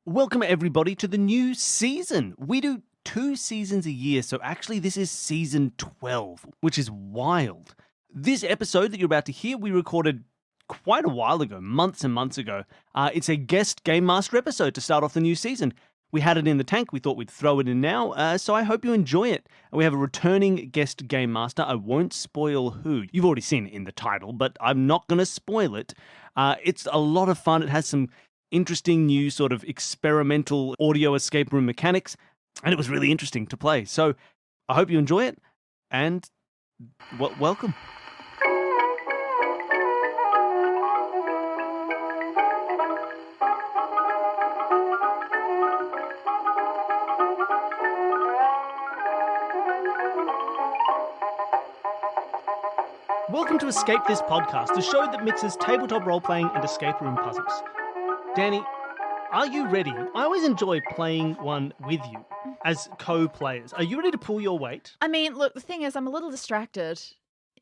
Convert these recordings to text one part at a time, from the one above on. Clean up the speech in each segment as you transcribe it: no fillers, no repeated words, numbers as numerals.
Welcome everybody to the new season. We do 2 seasons a year, so actually this is season 12, which is wild. This episode that you're about to hear, we recorded quite a while ago, months and months ago. It's a guest Game Master episode to start off the new season. We had it in the tank, we thought we'd throw it in now, so I hope you enjoy it. We have a returning guest Game Master. I won't spoil who. You've already seen it in the title, but I'm not going to spoil it. It's a lot of fun. It has some interesting new sort of experimental audio escape room mechanics, and it was really interesting to play. So I hope you enjoy it, and welcome. Welcome to Escape This Podcast, the show that mixes tabletop role-playing and escape room puzzles. Danny, are you ready? I always enjoy playing one with you as co-players. Are you ready to pull your weight? I mean, look, the thing is, I'm a little distracted.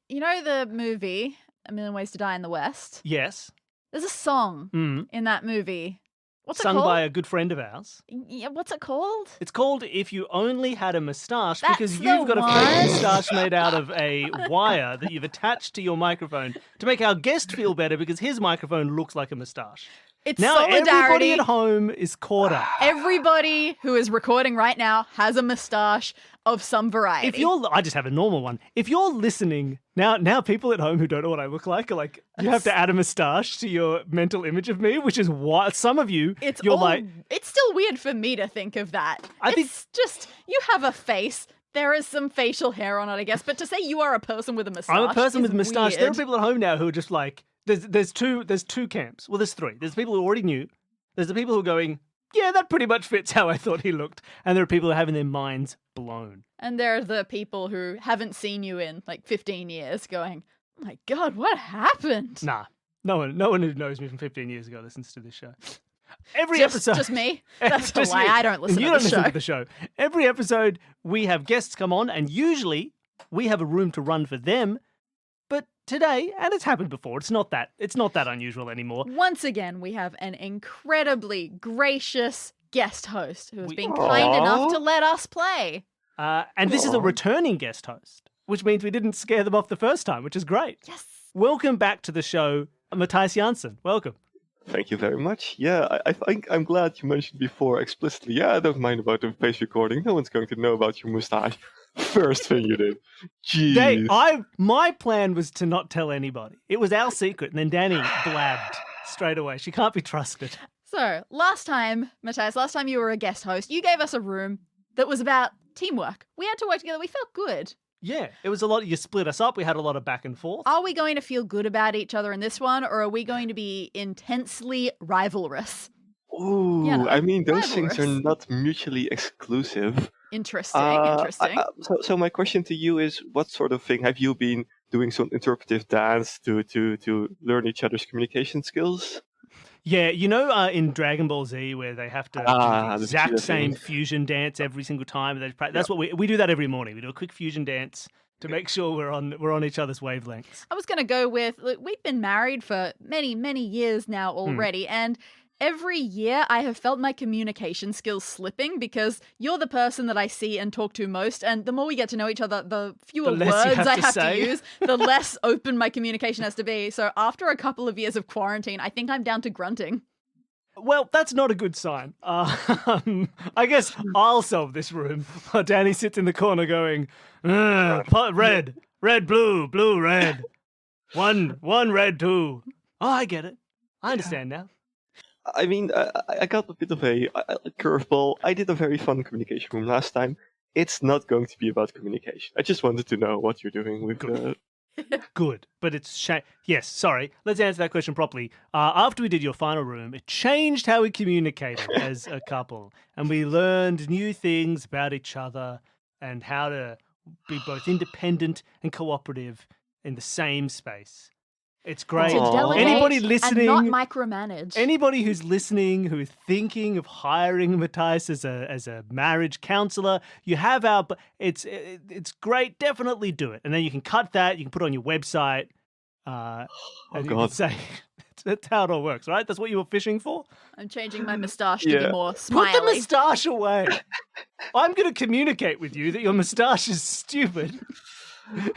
You know the movie, A Million Ways to Die in the West? Yes. There's a song in that movie. What's it called? Sung by a good friend of ours. Yeah, what's it called? It's called If You Only Had a Moustache, That's because the you've got a fake one. moustache made out of a wire that you've attached to your microphone to make our guest feel better because his microphone looks like a moustache. It's Now solidarity. everybody at home is caught up. Everybody who is recording right now has a moustache of some variety. I just have a normal one. If you're listening, now people at home who don't know what I look like are like, you have to add a moustache to your mental image of me, which is why some of you, it's still weird for me to think of that. It's just, you have a face. There is some facial hair on it, I guess. But to say you are a person with a moustache, I'm a person with a moustache. weird. There are people at home now who are just like, there's two camps. Well, there's three. There's people who already knew. There's the people who are going, yeah, that pretty much fits how I thought he looked. And there are people who are having their minds blown. And there are the people who haven't seen you in like 15 years going, oh my God, what happened? Nah, no one who knows me from 15 years ago listens to this show. Every Just episode. Just me? That's just why you. I don't listen You to don't the listen show. to the show. Every episode, we have guests come on, and usually we have a room to run for them. But today, and it's happened before, it's not that unusual anymore. Once again, we have an incredibly gracious guest host who has been kind enough to let us play. And this is a returning guest host, which means we didn't scare them off the first time, which is great. Yes. Welcome back to the show, Mathijs Jansen. Welcome. Thank you very much. Yeah, I think I'm glad you mentioned before explicitly. Yeah, I don't mind about the face recording. No one's going to know about your moustache. First thing you did. Jeez. My plan was to not tell anybody. It was our secret, and then Danny blabbed straight away. She can't be trusted. So, last time you were a guest host, you gave us a room that was about teamwork. We had to work together. We felt good. Yeah, it was a lot. You split us up. We had a lot of back and forth. Are we going to feel good about each other in this one, or are we going to be intensely rivalrous? Ooh, You know, I mean, those things are rivalrous. not mutually exclusive. Interesting. So my question to you is, what sort of thing have you been doing? Some interpretive dance to learn each other's communication skills? Yeah, in Dragon Ball Z where they have to do the the exact cheetah same thing. fusion dance every single time. That's what we do that every morning. We do a quick fusion dance to make sure we're on each other's wavelengths. I was going to go with, look, we've been married for many, many years now already, and every year I have felt my communication skills slipping because you're the person that I see and talk to most, and the more we get to know each other, the fewer The less you words have I to have say. to use, the less open my communication has to be. So after a couple of years of quarantine, I think I'm down to grunting. Well, that's not a good sign. I guess I'll solve this room while Danny sits in the corner going, red, blue, blue, red. One red, two. Oh, I get it. I understand now. I mean, I got a bit of a curveball. I did a very fun communication room last time. It's not going to be about communication. I just wanted to know what you're doing with Good, but it's yes. Sorry, let's answer that question properly. After we did your final room, it changed how we communicated as a couple, and we learned new things about each other and how to be both independent and cooperative in the same space. It's great. To delegate Anybody listening, and not micromanage. anybody who's listening, who is thinking of hiring Mathijs as a marriage counselor, you have it's great. Definitely do it, and then you can cut that. You can put it on your website. and Oh you can God. say that's how it all works, right? That's what you were fishing for. I'm changing my moustache to Yeah. be more Put the smiley. moustache away. I'm going to communicate with you that your moustache is stupid,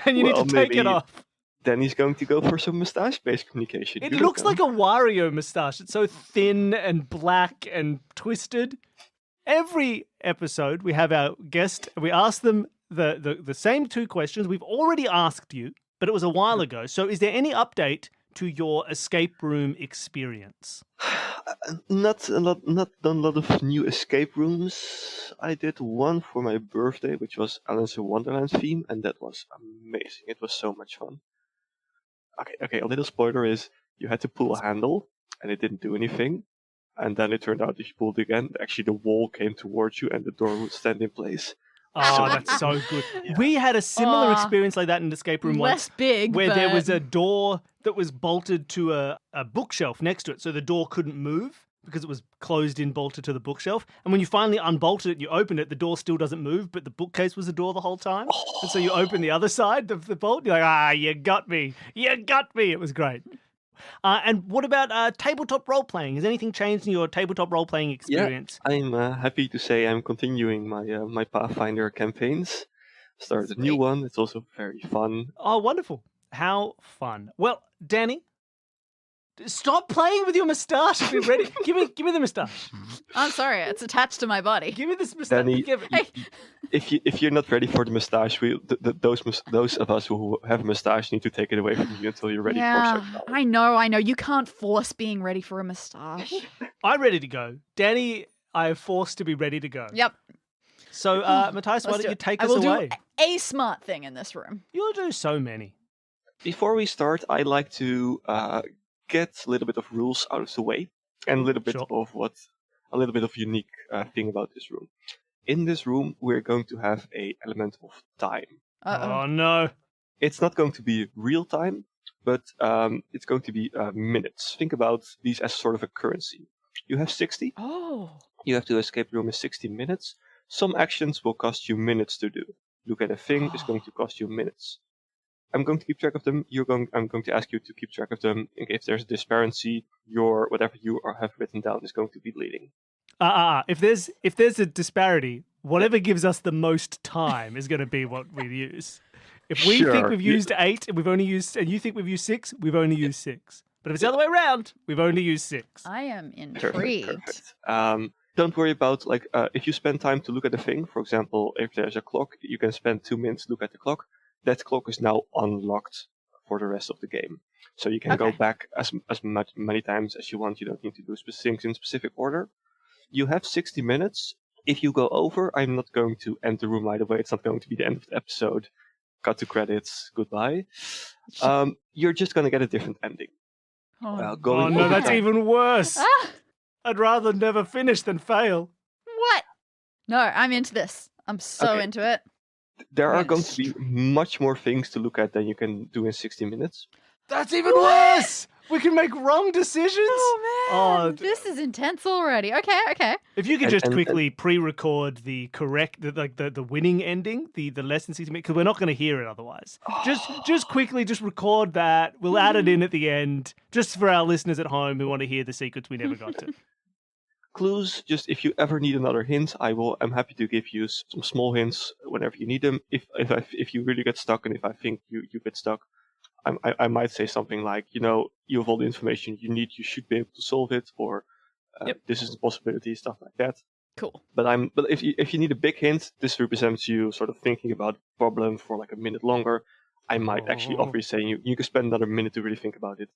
and you need to take it maybe off. then he's going to go for some mustache-based communication. It You don't looks know. like a Wario moustache. It's so thin and black and twisted. Every episode, we have our guest, and we ask them the same two questions we've already asked you, but it was a while ago. So is there any update to your escape room experience? Not done a lot of new escape rooms. I did one for my birthday, which was Alice in Wonderland theme, and that was amazing. It was so much fun. Okay, a little spoiler is you had to pull a handle, and it didn't do anything. And then it turned out if you pulled again, actually the wall came towards you and the door would stand in place. Oh, that's so good. Yeah. We had a similar experience like that in an escape room once. Less big, where there was but- a door that was bolted to a bookshelf next to it, so the door couldn't move because it was closed in, bolted to the bookshelf. And when you finally unbolted it and you opened it, the door still doesn't move, but the bookcase was the door the whole time. And so you open the other side of the bolt, you're like, you got me. You got me. It was great. And what about tabletop role-playing? Has anything changed in your tabletop role-playing experience? Yeah, I'm happy to say I'm continuing my my Pathfinder campaigns. Started a new Sweet. one. It's also very fun. Oh, wonderful. How fun. Well, Danny, stop playing with your moustache if you're ready. give me the moustache. I'm sorry, it's attached to my body. Give me this moustache. Danny, Give it. Hey. if you're not ready for the moustache, those of us who have a moustache need to take it away from you until you're ready Yeah, for such. I know. You can't force being ready for a moustache. I'm ready to go. Danny, I have forced to be ready to go. Yep. So, Matthias, why Let's don't do you it. take I us will away? do a smart thing in this room. You'll do so many. Before we start, I like to get a little bit of rules out of the way and a little bit Sure. of unique thing about this room. In this room, we're going to have a element of time. Uh-oh. Oh, no. It's not going to be real time, but it's going to be minutes. Think about these as sort of a currency. You have 60. Oh. You have to escape the room in 60 minutes. Some actions will cost you minutes to do. Look at a thing is going to cost you minutes. I'm going to keep track of them. I'm going to ask you to keep track of them. If there's a disparity, whatever you have written down is going to be bleeding. If there's a disparity, whatever gives us the most time is going to be what we use. If we think Sure. we've used 8 and and you think we've used 6, we've only used 6. But if it's the other way around, we've only used 6. I am Perfect. intrigued. Don't worry about if you spend time to look at a thing. For example, if there's a clock, you can spend 2 minutes to look at the clock. That clock is now unlocked for the rest of the game, so you can go Okay. back as many times as you want. You don't need to do things in specific order. You have 60 minutes. If you go over, I'm not going to end the room right away. It's not going to be the end of the episode. Cut to credits. Goodbye. You're just going to get a different ending. Oh, Going Oh, no, over that's time- even worse. Ah, I'd rather never finish than fail. what? No, I'm into this. I'm so Okay. into it. There are Yes. going to be much more things to look at than you can do in 60 minutes. That's even worse. We can make wrong decisions. Oh man, Oh, this is intense already. Okay. If you could And- just and- quickly pre-record the correct, the winning ending, the less than 60 minutes, because we're not going to hear it otherwise. Just quickly, just record that. We'll add it in at the end, just for our listeners at home who want to hear the secrets we never got to. Clues, just if you ever need another hint, I'm happy to give you some small hints whenever you need them. If you really get stuck, and if I think you get stuck, I might say something like, you have all the information you need, you should be able to solve it, or this is a possibility, stuff like that. Cool. But if you need a big hint, this represents you sort of thinking about the problem for like a minute longer. I might actually offer you saying you can spend another minute to really think about it.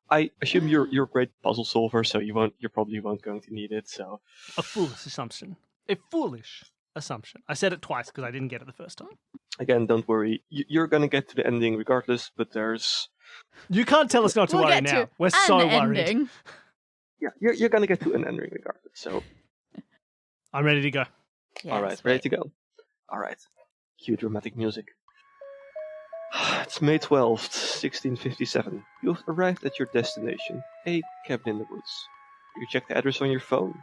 I assume you're a great puzzle solver, so you probably won't going to need it. So A foolish assumption. A foolish assumption. I said it twice because I didn't get it the first time. again, don't worry. You're gonna get to the ending regardless. But there's You can't tell us not to We'll worry get now. to We're an so worried. ending. you're gonna get to an ending regardless. So I'm ready to go. all right, ready to go. All right, cue dramatic music. It's May 12th, 1657. You've arrived at your destination, a cabin in the woods. You check the address on your phone.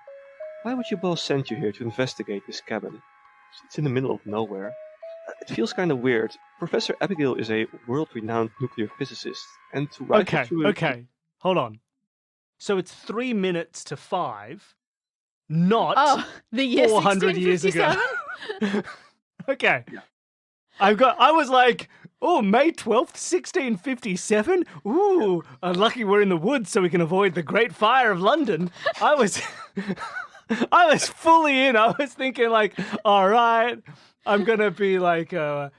Why would your boss send you here to investigate this cabin? It's in the middle of nowhere. It feels kind of weird. Professor Abigail is a world-renowned nuclear physicist, and to write her through Okay. Hold on. So it's 3 minutes to 5, not the year 400 years ago. 1657? Okay. Yeah. I was like, oh, May 12th, 1657? Ooh, lucky we're in the woods so we can avoid the Great Fire of London. I was fully in. I was thinking like, all right, I'm going to be like a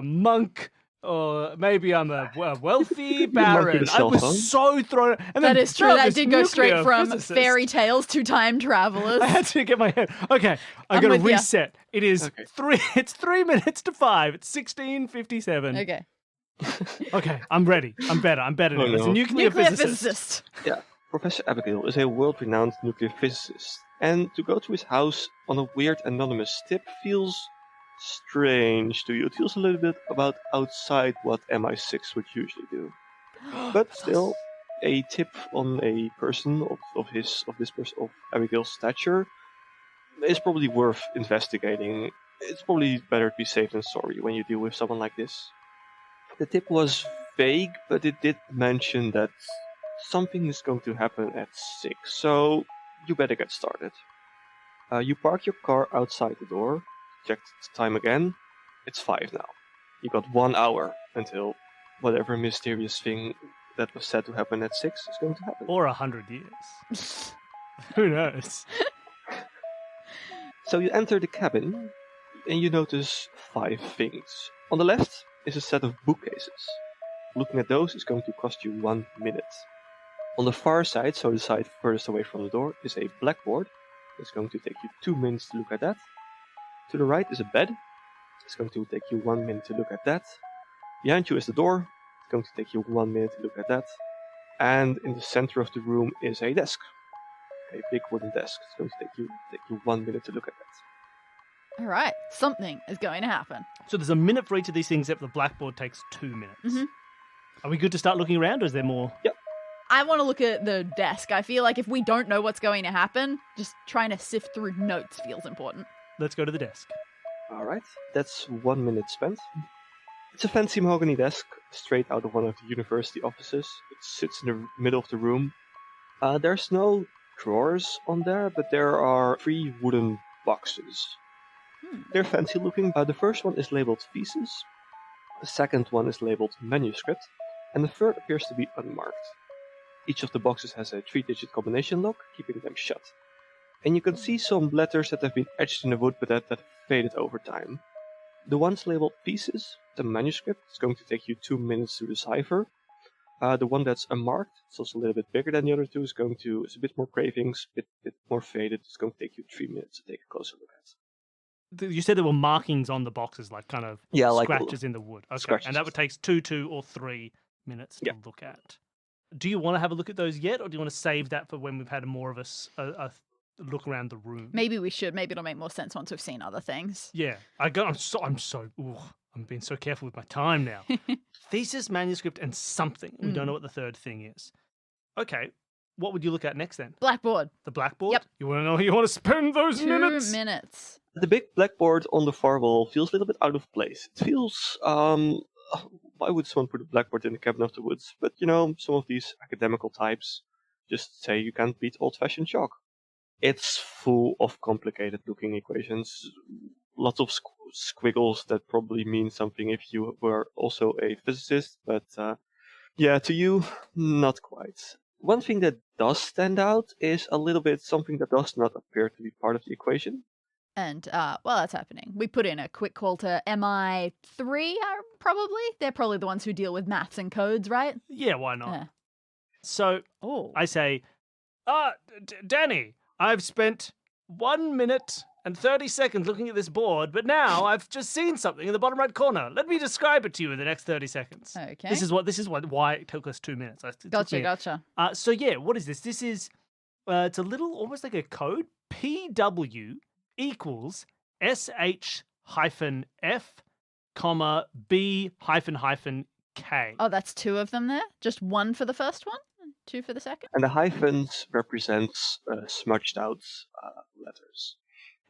monk, or maybe I'm a wealthy monk with baron. a I cell was phone. so thrown. And That then is true. throw That this did go straight nuclear from physicist. fairy tales to time travelers. I had to get my head. Okay, I I'm got to with ya. reset. It is Okay. 3. It's 3 minutes to 5. It's 1657. Okay. Okay, I'm ready. I'm better. I'm better Oh, now. As a no. nuclear physicist. physicist. Yeah, Professor Abigail is a world-renowned nuclear physicist, and to go to his house on a weird anonymous tip feels strange to you. It feels a little bit about outside what MI6 would usually do. But still, a tip on a person of Abigail's stature is probably worth investigating. It's probably better to be safe than sorry when you deal with someone like this. The tip was vague, but it did mention that something is going to happen at 6, so you better get started. You park your car outside the door, check the time again. It's 5 now. You got 1 hour until whatever mysterious thing that was said to happen at 6 is going to happen. Or 100 years. Who knows? So you enter the cabin, and you notice 5 things. On the left is a set of bookcases. Looking at those is going to cost you 1 minute. On the far side, so the side furthest away from the door, is a blackboard. It's going to take you 2 minutes to look at that. To the right is a bed. It's going to take you 1 minute to look at that. Behind you is the door. It's going to take you 1 minute to look at that. And in the center of the room is a desk. A big wooden desk. It's going to take you 1 minute to look at that. All right. Something is going to happen. So there's a minute for each of these things, except the blackboard takes 2 minutes. Mhm. Are we good to start looking around, or is there more? I want to look at the desk. I feel like if we don't know what's going to happen, just trying to sift through notes feels important. Let's go to the desk. Alright, that's 1 minute spent. It's a fancy mahogany desk, straight out of one of the university offices. It sits in the middle of the room. There's no drawers on there, but there are 3 wooden boxes. They're fancy looking. The first one is labeled thesis, the second one is labeled manuscript, and the third appears to be unmarked. Each of the boxes has a 3-digit combination lock, keeping them shut. And you can see some letters that have been etched in the wood, but that have faded over time. The ones labeled thesis, the manuscript, is going to take you 2 minutes to decipher. The one that's unmarked, it's also a little bit bigger than the other two, is a bit more cravings, a bit more faded. It's going to take you 3 minutes to take a closer look at. You said there were markings on the boxes, like kind of scratches in the wood. Okay, scratches. and that would take 2 or 3 minutes to look at. Do you want to have a look at those yet, or do you want to save that for when we've had more of a look around the room? Maybe we should. Maybe it'll make more sense once we've seen other things. Yeah, I'm being so careful with my time now. Thesis, manuscript, and something. We don't know what the third thing is. Okay, what would you look at next then? Blackboard. The blackboard? Yep. You want to know? You want to spend those 2 minutes? minutes. The big blackboard on the far wall feels a little bit out of place. It feels, why would someone put a blackboard in the cabin of the woods? But, some of these academical types just say you can't beat old-fashioned chalk. It's full of complicated looking equations. Lots of squiggles that probably mean something if you were also a physicist, but to you, not quite. One thing that does stand out is a little bit something that does not appear to be part of the equation. And while that's happening, we put in a quick call to MI3, probably. They're probably the ones who deal with maths and codes, right? Yeah, why not? Yeah. So I say, Danny, I've spent 1 minute and 30 seconds looking at this board, but now I've just seen something in the bottom right corner. Let me describe it to you in the next 30 seconds. Okay. This is why it took us 2 minutes. Gotcha. What is this? This is it's a little almost like a code. PW equals SH hyphen F, comma B hyphen K. Oh, that's 2 of them there? Just 1 for the first one and 2 for the second? And the hyphens represents smudged out letters.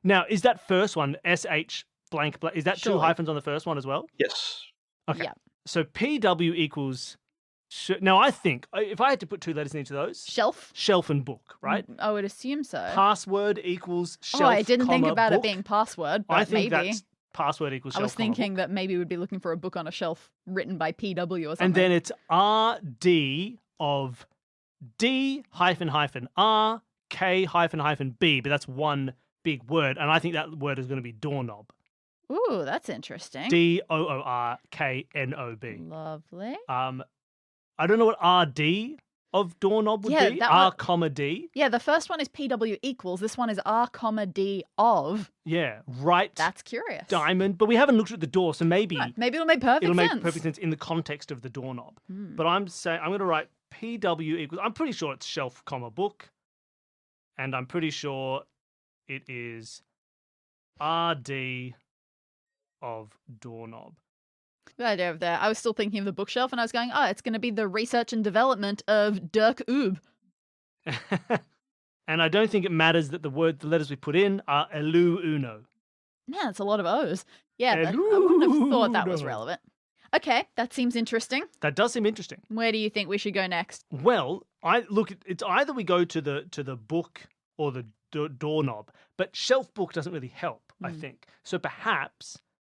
Now, is that first one, SH blank. Is that two Surely. hyphens on the first one as well? Yes. Okay. Yeah. So PW equals. Now, I think if I had to put two letters in each of those, Shelf? shelf and book, right? I would assume so. Password equals shelf. I didn't think comma, about book. it being password, but I think maybe. that's password equals I shelf. was thinking that maybe we'd be looking for a book on a shelf written by PW or something. And then it's RD of D hyphen hyphen R K hyphen hyphen B, but that's one big word, and I think that word is going to be doorknob. Ooh, that's interesting. DOORKNOB. Lovely. I don't know what RD of doorknob would be. that R one- comma D. Yeah, the first one is PW equals. This one is R comma D of. Yeah, right. That's curious. Diamond, but we haven't looked at the door, so maybe Right, maybe it'll make perfect it'll sense. make perfect sense in the context of the doorknob. Hmm. But I'm going to write PW equals. I'm pretty sure it's shelf comma book, and I'm pretty sure it is RD of doorknob. Good idea of that. I was still thinking of the bookshelf, and I was going, oh, it's going to be the research and development of Dirk Oob. And I don't think it matters that the letters we put in are elu uno. Man, it's a lot of O's. Yeah, I wouldn't have thought that was Eluno. relevant. Okay, that seems interesting. That does seem interesting. Where do you think we should go next? Well, it's either we go to the book or the doorknob, but shelf book doesn't really help, I think. So perhaps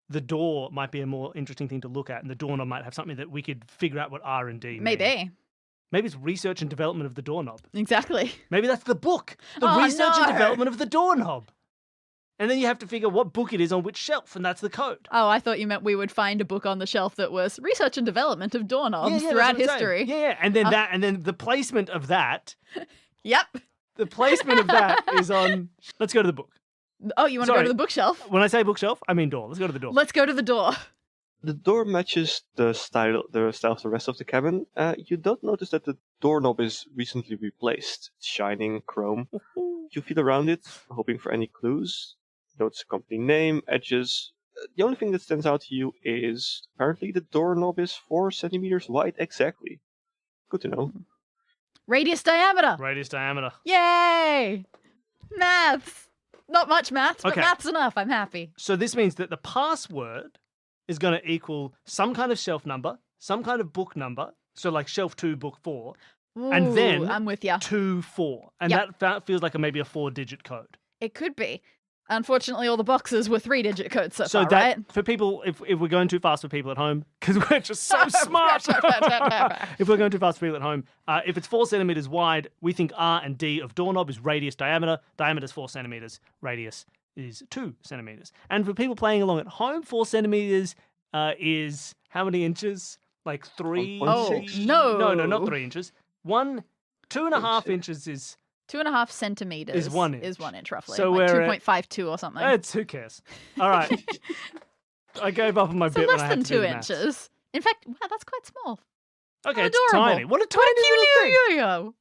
the door might be a more interesting thing to look at, and the doorknob might have something that we could figure out what R and D mean. Maybe. Maybe it's research and development of the doorknob. Exactly. Maybe that's the book. The Oh, research and no. development of the doorknob. And then you have to figure what book it is on which shelf, and that's the code. Oh, I thought you meant we would find a book on the shelf that was research and development of doorknobs that's throughout what I'm saying. history. Yeah, and then and then the placement of that. Yep. The placement of that is on. Let's go to the book. Oh, you want to go Sorry. to the bookshelf? When I say bookshelf, I mean door. Let's go to the door. Let's go to the door. The door matches the style of the rest of the cabin. You don't notice that the doorknob is recently replaced. It's shining chrome. You feel around it, hoping for any clues. Notice a company name, edges. The only thing that stands out to you is apparently the doorknob is 4 centimeters wide exactly. Good to know. Radius diameter. Radius diameter. Yay! Maths. Not much maths, but Okay. maths enough. I'm happy. So this means that the password is going to equal some kind of shelf number, some kind of book number. So like shelf 2, book 4, and Ooh, then I'm with you. 2, 4. And Yep. that feels like maybe a 4-digit code. It could be. Unfortunately, all the boxes were 3-digit codes so So far, that right? for people, if we're going too fast for people at home, because we're just so smart. If we're going too fast for people at home, if it's 4 centimeters wide, we think R and D of doorknob is radius diameter. Diameter is 4 centimeters. Radius is 2 centimeters. And for people playing along at home, 4 centimeters is how many inches? Like 3. 1.6. Oh, no. No, not 3 inches. 2.5 inches is. 2.5 centimeters Is 1 inch. Is 1 inch roughly. So like we're at- 2.52 or something. Who cares? All right. I gave up on my so bit less when I had than to do 2 the maths. inches. In fact, wow, that's quite small. Okay, How it's adorable. tiny. What a tiny little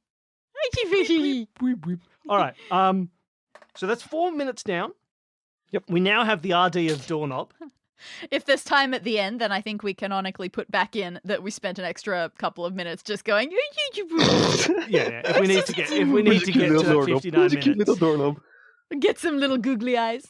thing. Fishy. Weep, weep. All right. So that's 4 minutes down. Yep. We now have the RD of doorknob. If there's time at the end, then I think we canonically put back in that we spent an extra couple of minutes just going. Yeah. If we need to get to that 59 Cute little minutes, doorknob. Get some little googly eyes.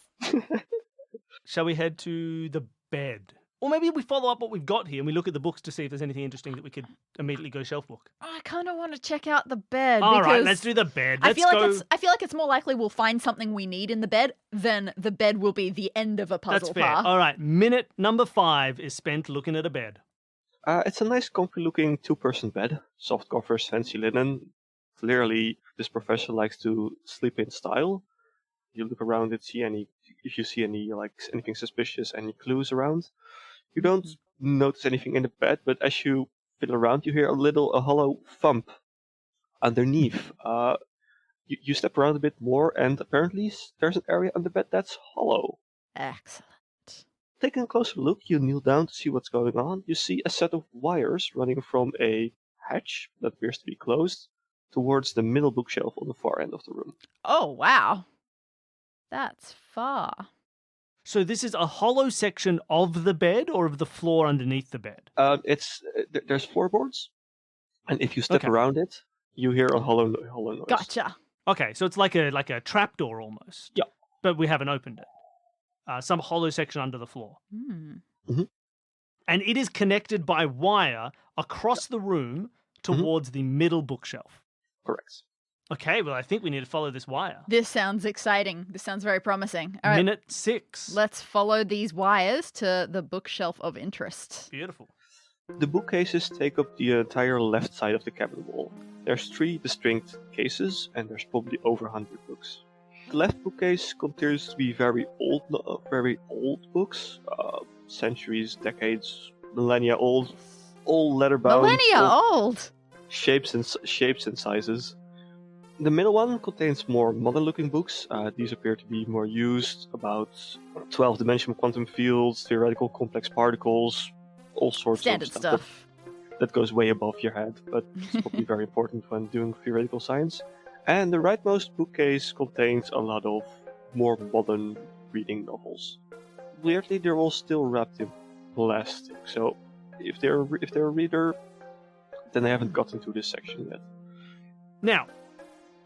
shall we head to the bed? Or maybe we follow up what we've got here and we look at the books to see if there's anything interesting that we could immediately go shelf book. I kind of want to check out the bed. All right, because let's do the bed. I Let's feel go. like it's more likely we'll find something we need in the bed than the bed will be the end of a puzzle That's fair. path. All right, minute number 5 is spent looking at a bed. It's a nice, comfy-looking two-person bed. Soft covers, fancy linen. Clearly, this professor likes to sleep in style. You look around and if you see anything suspicious, any clues around. You don't notice anything in the bed, but as you feel around, you hear a hollow thump underneath. You step around a bit more, and apparently there's an area on the bed that's hollow. Excellent. Taking a closer look, you kneel down to see what's going on. You see a set of wires running from a hatch that appears to be closed towards the middle bookshelf on the far end of the room. Oh, wow. That's far. So this is a hollow section of the bed or of the floor underneath the bed? There's floorboards, and if you step Okay. around it, you hear a hollow noise. Gotcha. Okay, so it's like a trapdoor almost. Yeah. But we haven't opened it. some hollow section under the floor. Hmm. And it is connected by wire across the room towards the middle bookshelf. Correct. Okay, well, I think we need to follow this wire. This sounds exciting. This sounds very promising. All right, Minute 6. let's follow these wires to the bookshelf of interest. Beautiful. The bookcases take up the entire left side of the cabinet wall. There's 3 distinct cases, and there's probably over 100 books. The left bookcase continues to be very old books, centuries, decades, millennia old, all leather bound, Millennia old. shapes and sizes. The middle one contains more modern-looking books. These appear to be more used about 12-dimensional quantum fields, theoretical complex particles, all sorts Standard of stuff stuff. that goes way above your head, but it's probably very important when doing theoretical science. And the rightmost bookcase contains a lot of more modern reading novels. Weirdly, they're all still wrapped in plastic, so if they're a reader, then they haven't gotten to this section yet. Now,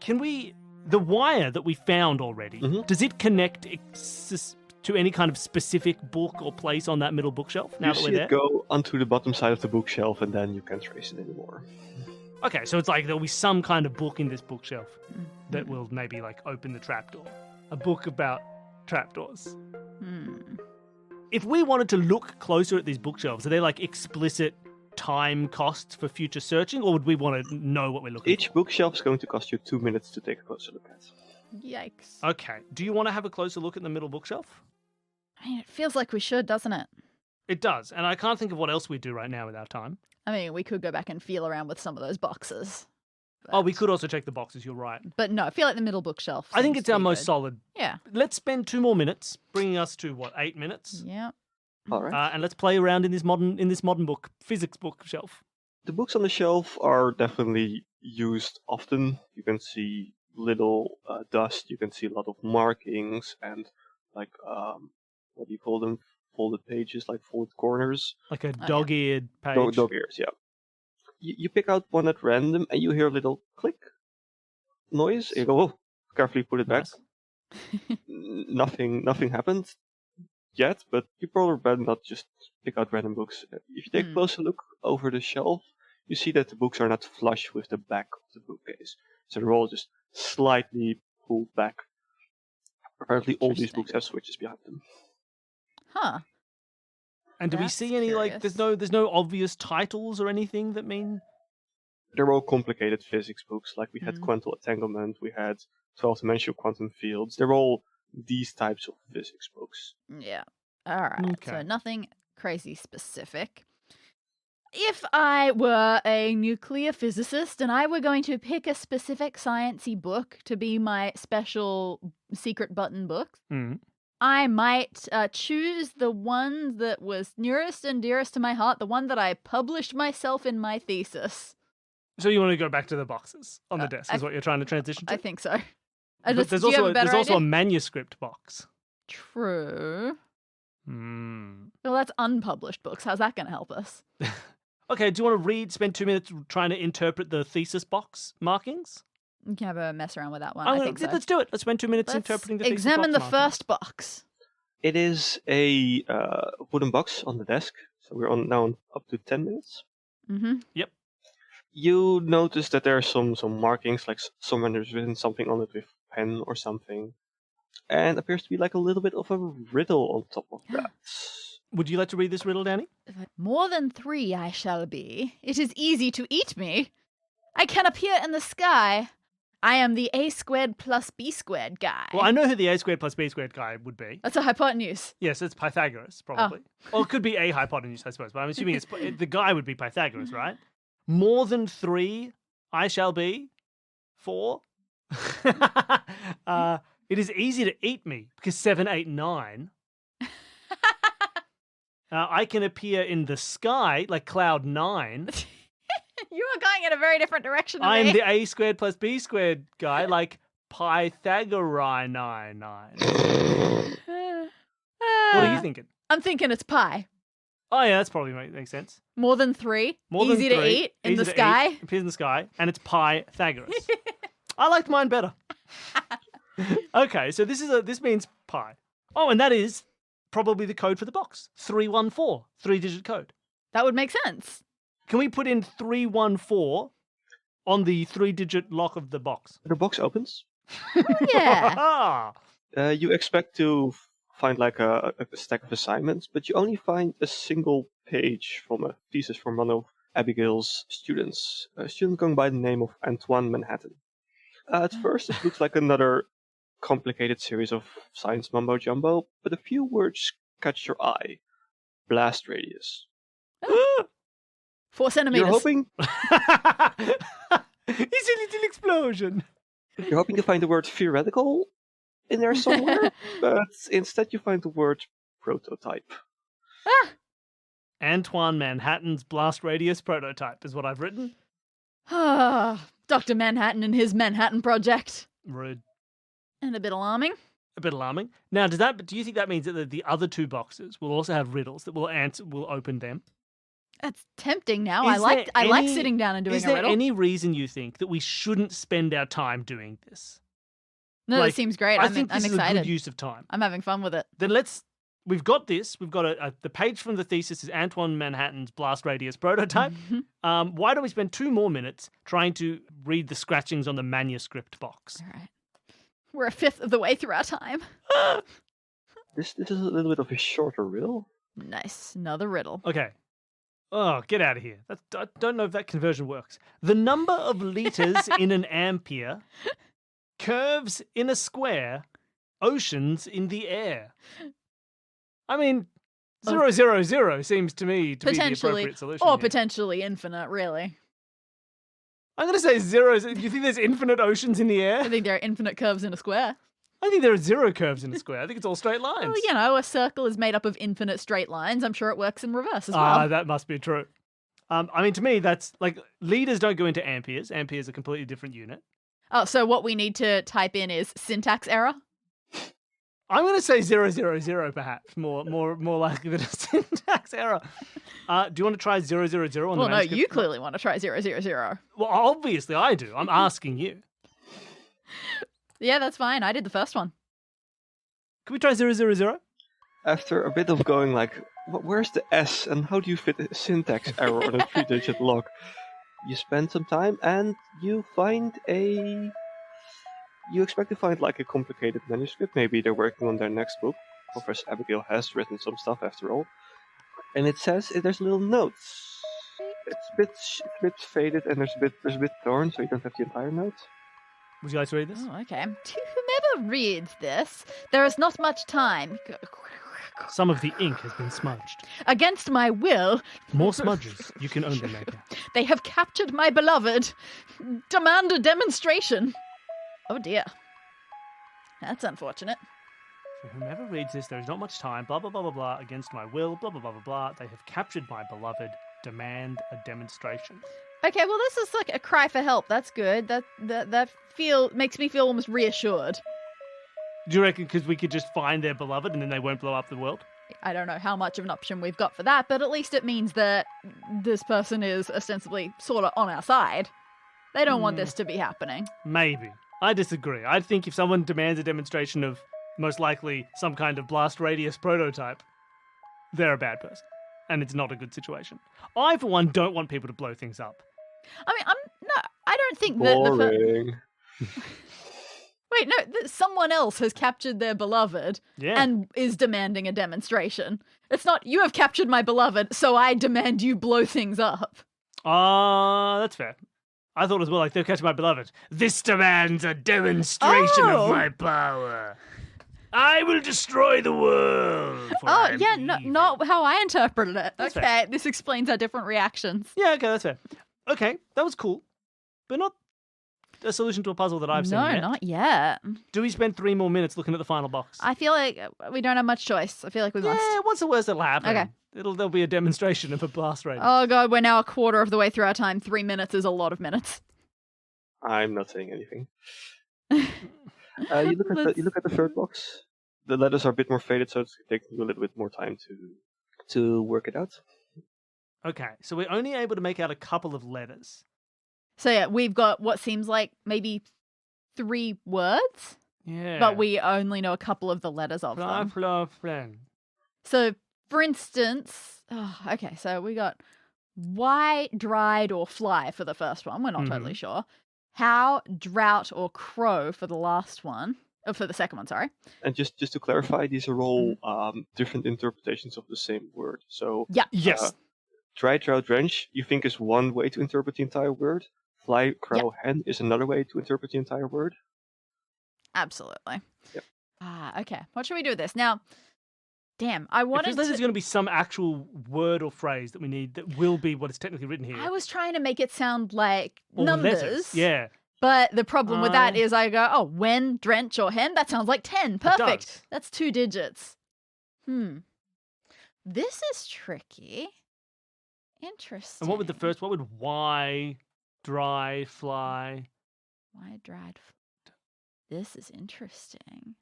the wire that we found already, does it connect to any kind of specific book or place on that middle bookshelf now You that see we're there? it go onto the bottom side of the bookshelf, and then you can't trace it anymore. Okay, so it's like there'll be some kind of book in this bookshelf that will maybe like open the trapdoor. A book about trapdoors. If we wanted to look closer at these bookshelves, are they like explicit time costs for future searching, or would we want to know what we're looking Each for? bookshelf is going to cost you 2 minutes to take a closer look at. Yikes. Okay. Do you want to have a closer look at the middle bookshelf? I mean, it feels like we should, doesn't it? It does, and I can't think of what else we do right now with our time. I mean, we could go back and feel around with some of those boxes. Oh, we could also check the boxes, you're right. But no, I feel like the middle bookshelf. I think seems it's to our be most good. solid. Yeah. Let's spend 2 more minutes, bringing us to, 8 minutes? Yeah. All right. And let's play around in this modern book, physics bookshelf. The books on the shelf are definitely used often. You can see little dust, you can see a lot of markings, and like, what do you call them? Folded pages, like folded corners. Like a yeah. dog-eared page. Dog ears, yeah. You pick out one at random, and you hear a little click noise. You go, oh, carefully put it back. Nice. Nothing happened yet, but you probably better not just pick out random books. If you take a closer look over the shelf, you see that the books are not flush with the back of the bookcase. So they're all just slightly pulled back. Apparently all these books have switches behind them. Huh. And do we That's see any, like, curious. there's no obvious titles or anything that mean... They're all complicated physics books, like we had quantum entanglement, we had 12-dimensional quantum fields. They're all these types of physics books. Yeah. All right. So Okay. nothing crazy specific. If I were a nuclear physicist and I were going to pick a specific sciencey book to be my special secret button book, I might choose the one that was nearest and dearest to my heart, the one that I published myself in my thesis. So you want to go back to the boxes on the desk, is what you're trying to transition to? I think so. But Do you have a better there's also a idea? manuscript box. True. Hmm. Well, that's unpublished books. How's that going to help us? Okay, do you want to spend 2 minutes trying to interpret the thesis box markings? You can have a mess around with that one. Oh, I think so. Let's do it. Let's spend 2 minutes Let's interpreting the thesis examine the box markings. first box. It is a wooden box on the desk, so we're now up to 10 minutes. Mm-hmm. Yep. You notice that there are some markings, like someone has written something on it with pen or something, and appears to be like a little bit of a riddle on top of that. Would you like to read this riddle, Danny? More than 3 I shall be. It is easy to eat me. I can appear in the sky. I am the A squared plus B squared guy. Well, I know who the A squared plus B squared guy would be. That's a hypotenuse. Yes, it's Pythagoras, probably. Or it could be a hypotenuse, I suppose, but I'm assuming the guy would be Pythagoras, right? More than 3 I shall be. 4? It is easy to eat me, because 7, 8, 9. I can appear in the sky, like cloud 9. You are going in a very different direction to I am me. the A squared plus B squared guy, like Pythagoras 9. What are you thinking? I'm thinking it's pi. Oh, yeah, that's probably makes sense. More than 3. More than easy to 3, eat in easy the to sky. eat, appears in the sky, and it's Pythagoras. I liked mine better. Okay, so this means pi. Oh, and that is probably the code for the box. 314, 3-digit code. That would make sense. Can we put in 314 on the 3-digit lock of the box? The box opens. Yeah. You expect to find like a stack of assignments, but you only find a single page from a thesis from one of Abigail's students, a student going by the name of Antoine Manhattan. At first, it looks like another complicated series of science mumbo-jumbo, but a few words catch your eye. Blast radius. 4 centimeters. You're hoping It's a little explosion. You're hoping to find the word theoretical in there somewhere, but instead you find the word prototype. Antoine Manhattan's blast radius prototype is what I've written. Dr. Manhattan and his Manhattan Project. Rude. And a bit alarming. A bit alarming. Now, do you think that means that the other 2 boxes will also have riddles that will open them? That's tempting now. Is I there like any- sitting down and doing Is a there riddle. any reason you think that we shouldn't spend our time doing this? No, like, that seems great. I I'm think this is a excited. good use of time. I'm having fun with it. Then we've got this. We've got the page from the thesis is Antoine Manhattan's blast radius prototype. Why don't we spend 2 more minutes trying to read the scratchings on the manuscript box? All right. We're a fifth of the way through our time. This is a little bit of a shorter riddle. Nice. Another riddle. Okay. Oh, get out of here. I don't know if that conversion works. The number of liters in an ampere, curves in a square, oceans in the air. I mean, 000 seems to me to be the Potentially. appropriate solution. Or here. potentially infinite, really. I'm going to say 0. Do you think there's infinite oceans in the air? I think there are infinite curves in a square. I think there are 0 curves in a square. I think it's all straight lines. Well, you know, a circle is made up of infinite straight lines. I'm sure it works in reverse as well. That must be true. I mean, to me, that's like liters don't go into amperes. Amperes are a completely different unit. Oh, so what we need to type in is syntax error? I'm going to say 000, perhaps more likely than a syntax error. Do you want to try 000 on the Well, no, manuscript? you clearly want to try 000. Well, obviously I do. I'm asking you. Yeah, that's fine. I did the first one. Can we try 000? After a bit of going like, where's the S and how do you fit a syntax error on a 3-digit log? You spend some time and you find You expect to find like a complicated manuscript. Maybe they're working on their next book. Professor Abigail has written some stuff after all. And it says there's little notes. It's a bit faded and there's a bit torn, so you don't have the entire note. Would you like to read this? Oh, okay. To whomever reads this, there is not much time. Some of the ink has been smudged. Against my will, More smudges. You can own them later. they have captured my beloved. Demand a demonstration. Oh dear. That's unfortunate. For whomever reads this, there is not much time. Blah, blah, blah, blah, blah. Against my will. Blah, blah, blah, blah, blah. They have captured my beloved. Demand a demonstration. Okay, well this is like a cry for help. That's good. That makes me feel almost reassured. Do you reckon because we could just find their beloved and then they won't blow up the world? I don't know how much of an option we've got for that, but at least it means that this person is ostensibly sort of on our side. They don't want this to be happening. Maybe. I disagree. I think if someone demands a demonstration of most likely some kind of blast radius prototype, they're a bad person. And it's not a good situation. I, for one, don't want people to blow things up. I mean, I don't think that Boring. Wait, no, someone else has captured their beloved Yeah. and is demanding a demonstration. It's not, you have captured my beloved, so I demand you blow things up. That's fair. I thought as well, like, they've catch my beloved. This demands a demonstration Oh. of my power. I will destroy the world. for I Oh, am yeah, evil. not how I interpreted it. That's Okay, fair. this explains our different reactions. Yeah, okay, that's fair. Okay, that was cool. But not a solution to a puzzle that I've seen No, yet. not yet. Do we spend 3 more minutes looking at the final box? I feel like we don't have much choice. I feel like we must. Yeah, what's the worst that'll happen? Okay. There'll be a demonstration of a blast radius. Oh god, we're now a quarter of the way through our time. 3 minutes is a lot of minutes. I'm not saying anything. You look at the third box. The letters are a bit more faded, so it's taking you a little bit more time to work it out. Okay, so we're only able to make out a couple of letters. So yeah, we've got what seems like maybe 3 words, Yeah. but we only know a couple of the letters of Fla, them. fla, flan. So, for instance, okay, so we got why, dried, or fly for the first one. We're not totally sure. How, drought, or crow for the last one. For the second one, sorry. And just to clarify, these are all different interpretations of the same word. So Yeah. Yes. dry, drought, drench, you think is one way to interpret the entire word. Fly, crow, hen is another way to interpret the entire word. Absolutely. Yep. Okay. What should we do with this? Now, damn, I It wanted feels like to... there's going to be some actual word or phrase that we need that will be what is technically written here. I was trying to make it sound like Or numbers. letters. Yeah. But the problem with that is I go, oh, when, drench, or hen? That sounds like 10. Perfect. does. That's 2 digits. This is tricky. Interesting. And what would why, dry, fly? Why dried? This is interesting.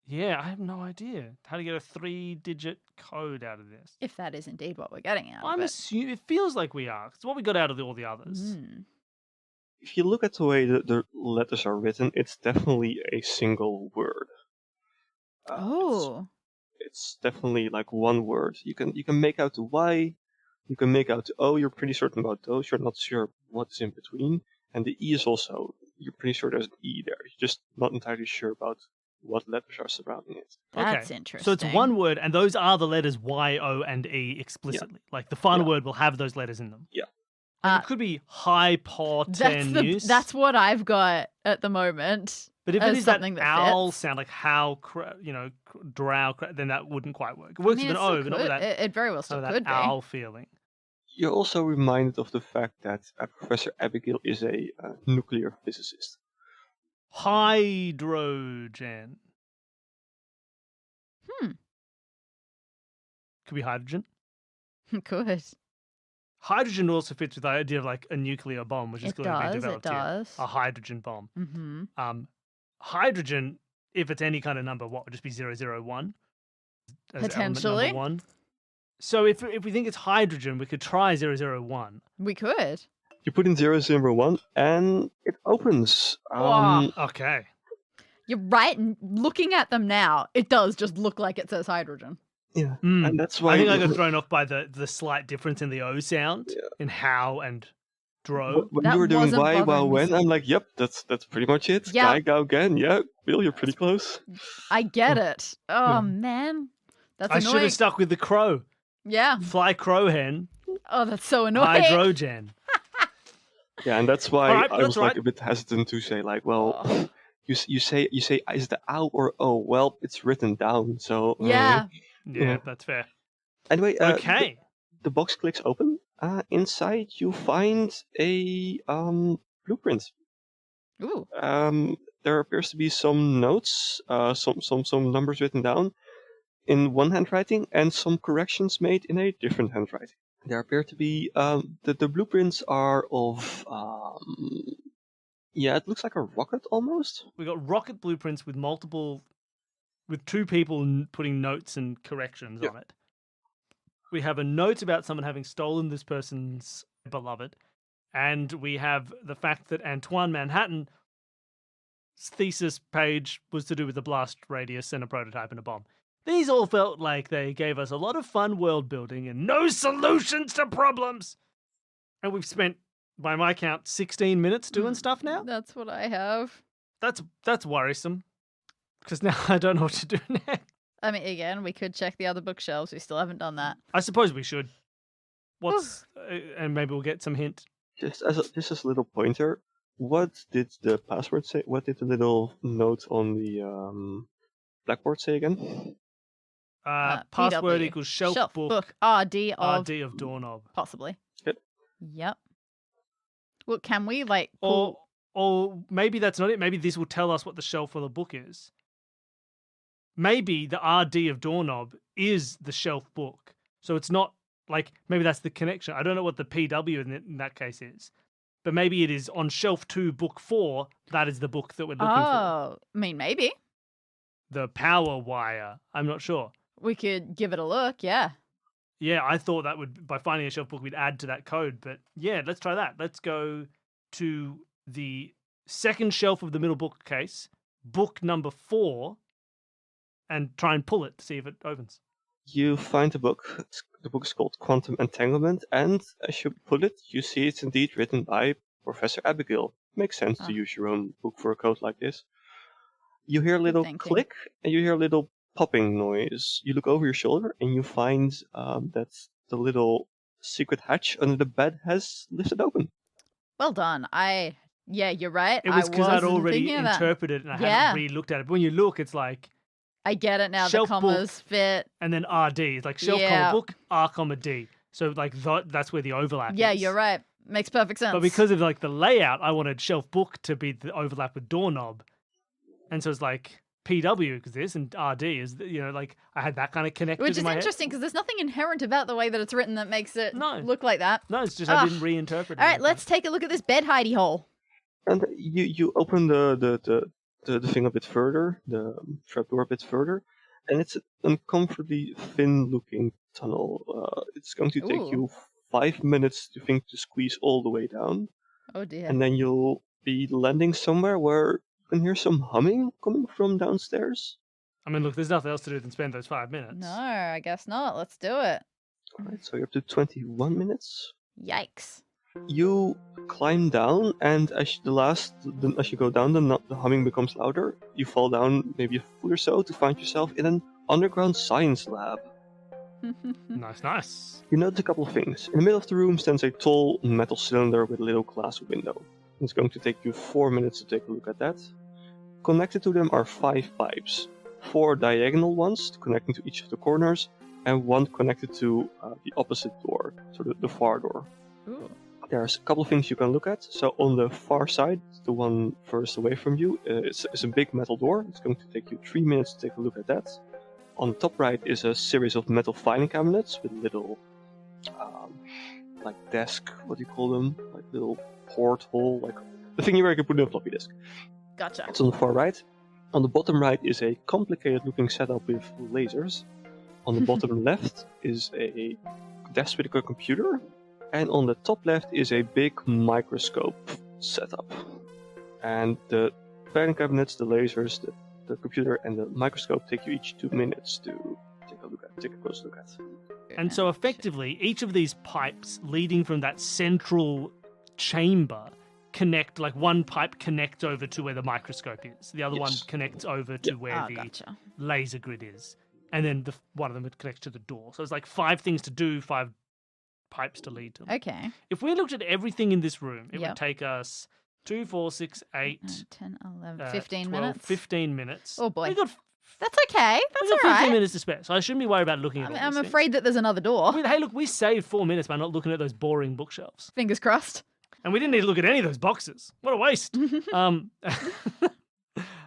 Yeah, I have no idea how to get a 3-digit code out of this. If that is indeed what we're getting out I'm of it. assuming it feels like we are. It's what we got out of all the others. If you look at the way the letters are written, it's definitely a single word. It's definitely like one word. You can make out the Y, you can make out the O. You're pretty certain about those. You're not sure what's in between, and the E is also. You're pretty sure there's an E there. You're just not entirely sure about what letters are surrounding it. That's interesting. So it's one word, and those are the letters Y, O, and E explicitly. Yeah. Like the final word will have those letters in them. Yeah. It could be hypotenuse. That's what I've got at the moment. But if it is that owl fits. sound, like how, drow, then that wouldn't quite work. It works with an O, but not with that. It very well still could be. Owl feeling. You're also reminded of the fact that Professor Abigail is a nuclear physicist. Hydrogen. Could be hydrogen. Could. Hydrogen also fits with the idea of like a nuclear bomb, which is going to be developed here. It does. A hydrogen bomb. Hydrogen, if it's any kind of number, what would just be 001? As potentially. Number 1. So if we think it's hydrogen, we could try 001. We could. You put in 001 and it opens. Okay. You're right. Looking at them now, it does just look like it says hydrogen. Yeah, and that's why I think I got thrown off by the slight difference in the O sound in how and dro. When you were doing why, wow, when, I'm like, yep, that's pretty much it. Yep. Guy, go again. Yeah, Bill, you're pretty close. I get it. Oh man, that's annoying. I should have stuck with the crow. Yeah. Fly crow hen. Oh, that's so annoying. Hydrogen. Yeah, and that's why I was like a bit hesitant to say like, well, you say is it the ow or o? Well, it's written down, so yeah. Yeah, that's fair. Anyway, okay. The box clicks open. Inside you find a blueprint. Ooh. There appears to be some notes, some numbers written down in one handwriting, and some corrections made in a different handwriting. There appear to be the blueprints are of it looks like a rocket almost. We got rocket blueprints with with 2 people putting notes and corrections on it. We have a note about someone having stolen this person's beloved, and we have the fact that Antoine Manhattan's thesis page was to do with a blast radius and a prototype and a bomb. These all felt like they gave us a lot of fun world building and no solutions to problems. And we've spent, by my count, 16 minutes doing stuff now. That's what I have. That's worrisome. Because now I don't know what to do next. I mean, again, we could check the other bookshelves. We still haven't done that. I suppose we should. And maybe we'll get some hint. Just as a little pointer, what did the password say? What did the little note on the blackboard say again? Password PW. equals shelf book RD of doorknob. Possibly. Good. Yep. Well, can we or maybe that's not it. Maybe this will tell us what the shelf of the book is. Maybe the RD of doorknob is the shelf book. So it's not like, maybe that's the connection. I don't know what the PW in that case is. But maybe it is on shelf 2, book 4. That is the book that we're looking for. Oh, I mean, maybe. The power wire. I'm not sure. We could give it a look, yeah. Yeah, I thought that would, by finding a shelf book, we'd add to that code. But yeah, let's try that. Let's go to the second shelf of the middle bookcase, book number 4, and try and pull it to see if it opens. You find a book. The book is called Quantum Entanglement, and as you pull it, you see it's indeed written by Professor Abigail. Makes sense to use your own book for a code like this. You hear a little click, and you hear a little popping noise. You look over your shoulder, and you find that the little secret hatch under the bed has lifted open. Well done. Yeah, you're right. It was because I'd already interpreted interpreted it and I hadn't re-looked at it. But when you look, it's like I get it now. shelf The commas book, fit. and then RD. It's like shelf, comma, book, R, comma, D. So like that's where the overlap is. Yeah, you're right. Makes perfect sense. But because of like the layout, I wanted shelf book to be the overlap with doorknob. And so it's like PW because this and RD is, like I had that kind of connected Which in is my interesting because there's nothing inherent about the way that it's written that makes it look like that. No, it's just I didn't reinterpret it. All right, let's take a look at this bed hidey hole. And you open the thing a bit further, the trapdoor a bit further, and it's an uncomfortably thin-looking tunnel. It's going to take you 5 minutes to squeeze all the way down. Oh dear. And then you'll be landing somewhere where you can hear some humming coming from downstairs. I mean, look, there's nothing else to do than spend those 5 minutes. No, I guess not. Let's do it. All right, so you're up to 21 minutes. Yikes. You climb down, and as you go down, the humming becomes louder. You fall down maybe a foot or so to find yourself in an underground science lab. Nice. You notice a couple of things. In the middle of the room stands a tall metal cylinder with a little glass window. It's going to take you 4 minutes to take a look at that. Connected to them are 5 pipes. 4 diagonal ones connecting to each of the corners, and 1 connected to the opposite door, so the far door. Ooh. There's a couple of things you can look at. So on the far side, the one furthest away from you, it's a big metal door. It's going to take you 3 minutes to take a look at that. On the top right is a series of metal filing cabinets with little, like desk, what do you call them? Like little porthole, like the thing where you can put in a floppy disk. Gotcha. It's on the far right. On the bottom right is a complicated looking setup with lasers. On the bottom left is a desk with a computer. And on the top left is a big microscope setup. And the filing cabinets, the lasers, the computer, and the microscope take you each 2 minutes to take a close look at. And so effectively, each of these pipes leading from that central chamber connect, like one pipe connects over to where the microscope is. The other one connects over to where the laser grid is. And then one of them connects to the door. So it's like 5 things to do, 5 pipes to lead to them. Okay. If we looked at everything in this room, it would take us 2, 4, 6, 8, 10, 11, 15 12, minutes. 15 minutes. Oh boy. That's okay. We That's got all 15 right. minutes to spare, so I shouldn't be worried about looking at all I'm these afraid that there's another door. things. I mean, hey, look, we saved 4 minutes by not looking at those boring bookshelves. Fingers crossed. And we didn't need to look at any of those boxes. What a waste.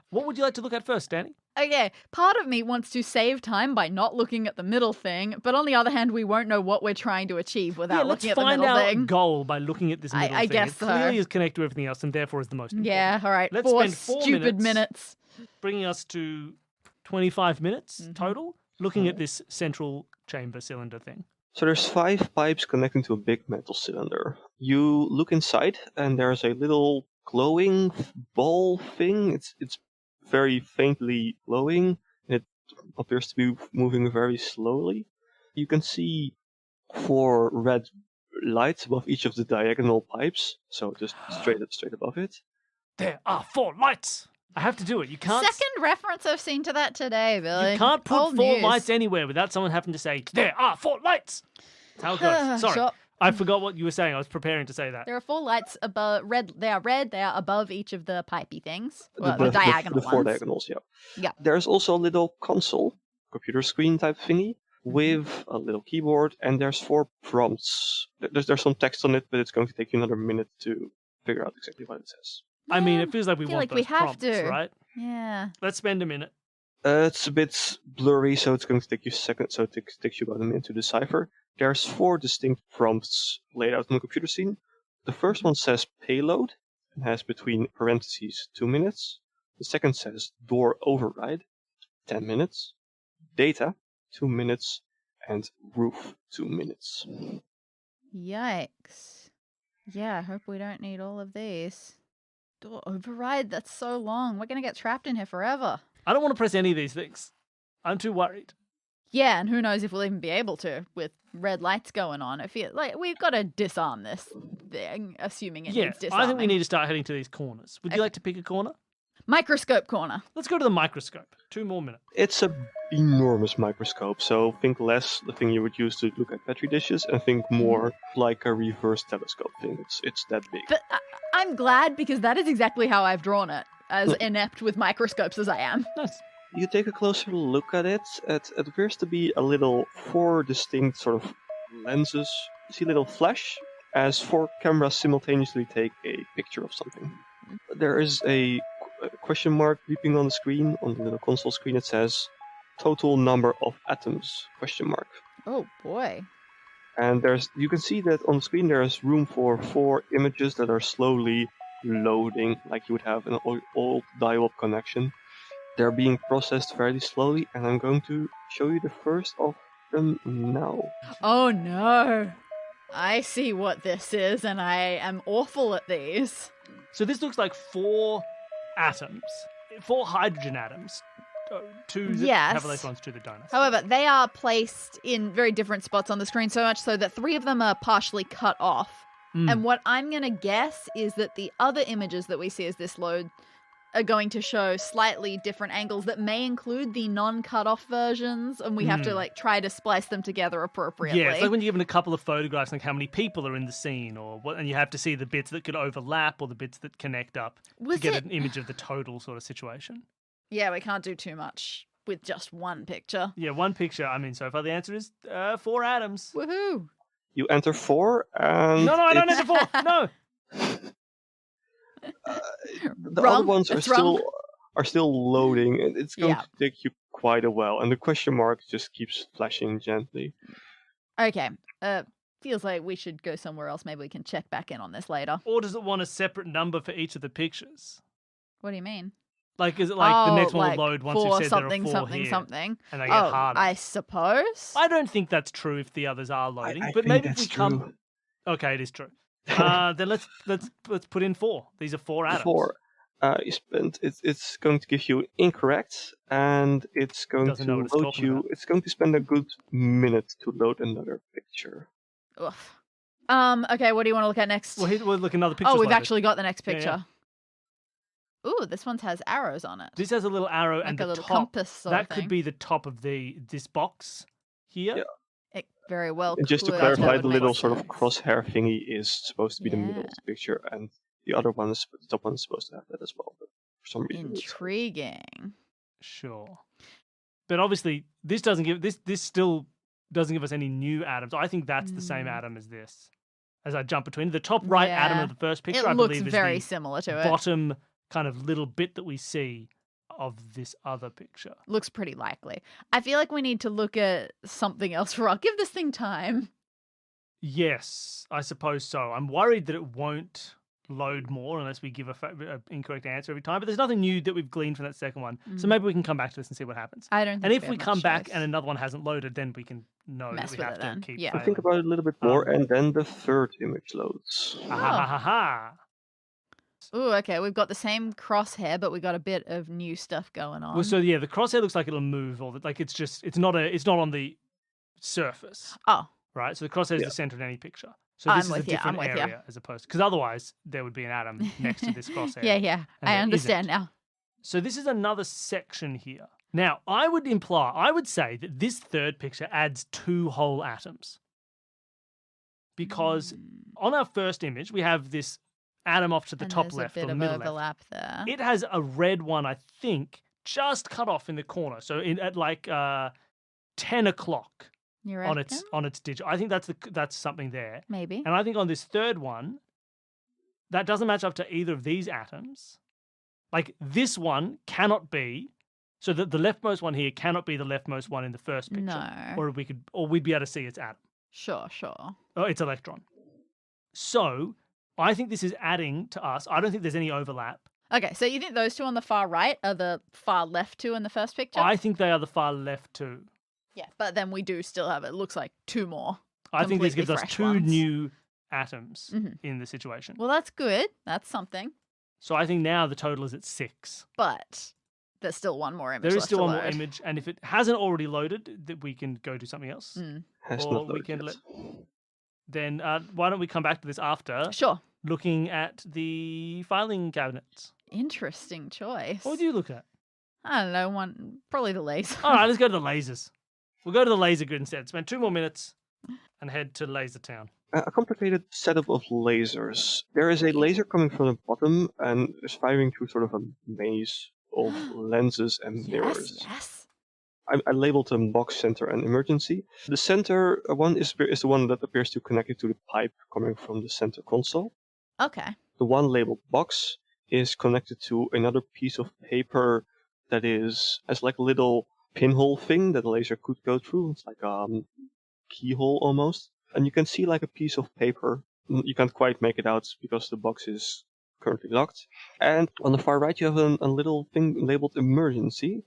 What would you like to look at first, Danny? Okay, part of me wants to save time by not looking at the middle thing, but on the other hand, we won't know what we're trying to achieve without looking at the middle let's find our thing. goal by looking at this middle thing. I guess it so. clearly is connected to everything else and therefore is the most important. Yeah, all right. Let's 4 spend 4 stupid minutes. Bringing us to 25 minutes total, looking at this central chamber cylinder thing. So there's 5 pipes connecting to a big metal cylinder. You look inside, and there's a little glowing ball thing. It's very faintly glowing. It appears to be moving very slowly. You can see 4 red lights above each of the diagonal pipes. So just straight above it. There are 4 lights. I have to do it. You can't. Second reference I've seen to that today, Billy. You can't put Old 4 news. lights anywhere without someone having to say, there are 4 lights. That's how it goes. Sorry. Sure. I forgot what you were saying. I was preparing to say that. There are 4 lights above red. They are red. They are above each of the pipey things. Well, the diagonal the 4 ones. diagonals, yeah. Yeah. There's also a little console, computer screen type thingy, with a little keyboard, and there's 4 prompts. There's some text on it, but it's going to take you another minute to figure out exactly what it says. I mean, it feels like we feel want like we those have prompts, to. right? Yeah. Let's spend a minute. It's a bit blurry, so it's going to take you a second, so it takes you about a minute to decipher. There's 4 distinct prompts laid out on the computer screen. The first one says payload, and has between parentheses 2 minutes. The second says door override, 10 minutes. Data, 2 minutes. And roof, 2 minutes. Yikes. Yeah, I hope we don't need all of these. Door override? That's so long. We're going to get trapped in here forever. I don't want to press any of these things. I'm too worried. Yeah, and who knows if we'll even be able to with red lights going on. I feel like we've got to disarm this thing, assuming it needs disarming. I think we need to start heading to these corners. Would you like to pick a corner? Microscope corner. Let's go to the microscope. 2 more minutes. It's a enormous microscope, so think less the thing you would use to look at petri dishes, and think more like a reverse telescope thing. It's that big. But I'm glad because that is exactly how I've drawn it, as inept with microscopes as I am. Nice. You take a closer look at it. It appears to be 4 distinct sort of lenses. You see a little flash as 4 cameras simultaneously take a picture of something. There is a question mark beeping on the screen. On the little console screen it says total number of atoms, question mark. Oh boy. And you can see that on the screen there is room for 4 images that are slowly loading, like you would have an old dial-up connection. They're being processed fairly slowly, and I'm going to show you the first of them now. Oh no. I see what this is, and I am awful at these. So this looks like 4 atoms, 4 hydrogen atoms. 2 that have electrons, 2 that don't. However, they are placed in very different spots on the screen, so much so that 3 of them are partially cut off. And what I'm going to guess is that the other images that we see as this load are going to show slightly different angles that may include the non-cut off versions, and we have to try to splice them together appropriately. Yeah, it's like when you're given a couple of photographs, like how many people are in the scene, or what, and you have to see the bits that could overlap or the bits that connect up to get an image of the total sort of situation. Yeah, we can't do too much with just one picture. Yeah, one picture. I mean, so far the answer is 4 atoms. Woohoo! You enter 4, and No, I don't enter 4. No. The other ones are still loading, and it's going to take you quite a while. And the question mark just keeps flashing gently. Okay. Feels like we should go somewhere else. Maybe we can check back in on this later. Or does it want a separate number for each of the pictures? What do you mean? Like, is it like the next one will load once you said there are 4 something, here, something, and they get harder? I suppose. I don't think that's true if the others are loading, I but think maybe if we that's come. true. Okay, it is true. Then let's put in 4. These are 4 atoms. 4. It's going to give you incorrect, and it's going to load you. About. It's going to spend a good minute to load another picture. Oof. Okay, what do you want to look at next? Well, we'll look at another picture. Oh, we've actually got the next picture. Yeah. Ooh, this one has arrows on it. This has a little arrow like and a the little top. compass sort That of could thing. be the top of this box here. Yeah. It very well. And just to could. clarify, That the would little make sort of sense. crosshair thingy is supposed to be the middle of the picture, and the other one is the top one is supposed to have that as well. But for some reason, Intriguing. Sure, but obviously this doesn't give this still doesn't give us any new atoms. I think that's the same atom as this. As I jump between the top right atom of the first picture, It I looks believe is very the similar to it. bottom kind of little bit that we see of this other picture. Looks pretty likely. I feel like we need to look at something else for I'll give this thing time. Yes, I suppose so. I'm worried that it won't load more unless we give a incorrect answer every time. But there's nothing new that we've gleaned from that second one. So maybe we can come back to this and see what happens. I don't think And if we we have come much back choice. and another one hasn't loaded, then we can know Mess that we with have it to then. keep Yeah. failing. think about it a little bit more, and then the third image loads. Ha ha ha ha. Ooh, okay, we've got the same crosshair, but we got a bit of new stuff going on. Well, so yeah, the crosshair looks like it'll move, or like it's not on the surface, Oh, right? So the crosshair is Yeah. the center in any picture. So I'm this is a with you, I'm different with you. area as opposed, because otherwise there would be an atom next to this crosshair. yeah, and I there understand isn't. now. So this is another section here. Now, I would say that this third picture adds 2 whole atoms. Because on our first image, we have this atom off to the And top there's left a or bit the of middle left. overlap there. It has a red one, I think, just cut off in the corner. So at like 10 o'clock You on reckon? its digit. I think that's something there. Maybe. And I think on this third one, that doesn't match up to either of these atoms. Like this one cannot be, so that the leftmost one here cannot be the leftmost one in the first picture. No. Or we'd be able to see its atom. Sure. Oh, its electron. So I think this is adding to us. I don't think there's any overlap. Okay, so you think those 2 on the far right are the far left 2 in the first picture? I think they are the far left too. Yeah, but then we do still have, it looks like 2 more. I think this gives completely us fresh 2 ones. new atoms Mhm. in the situation. Well, that's good. That's something. So I think now the total is at 6. But There's still one more image There is left still to one more load. image, and if it hasn't already loaded, that we can go do something else. Has Or not we loaded can yet. Then why don't we come back to this after Sure. looking at the filing cabinets? Interesting choice. What would you look at? I don't know, probably the laser. All right, let's go to the lasers. We'll go to the laser grid instead. Spend 2 more minutes and head to Laser Town. A complicated setup of lasers. There is a laser coming from the bottom and is firing through sort of a maze of lenses and mirrors. Yes. I labeled them box, center, and emergency. The center one is the one that appears to connect it to the pipe coming from the center console. Okay. The one labeled box is connected to another piece of paper that has like a little pinhole thing that the laser could go through. It's like a keyhole almost. And you can see like a piece of paper. You can't quite make it out because the box is currently locked. And on the far right, you have a little thing labeled emergency.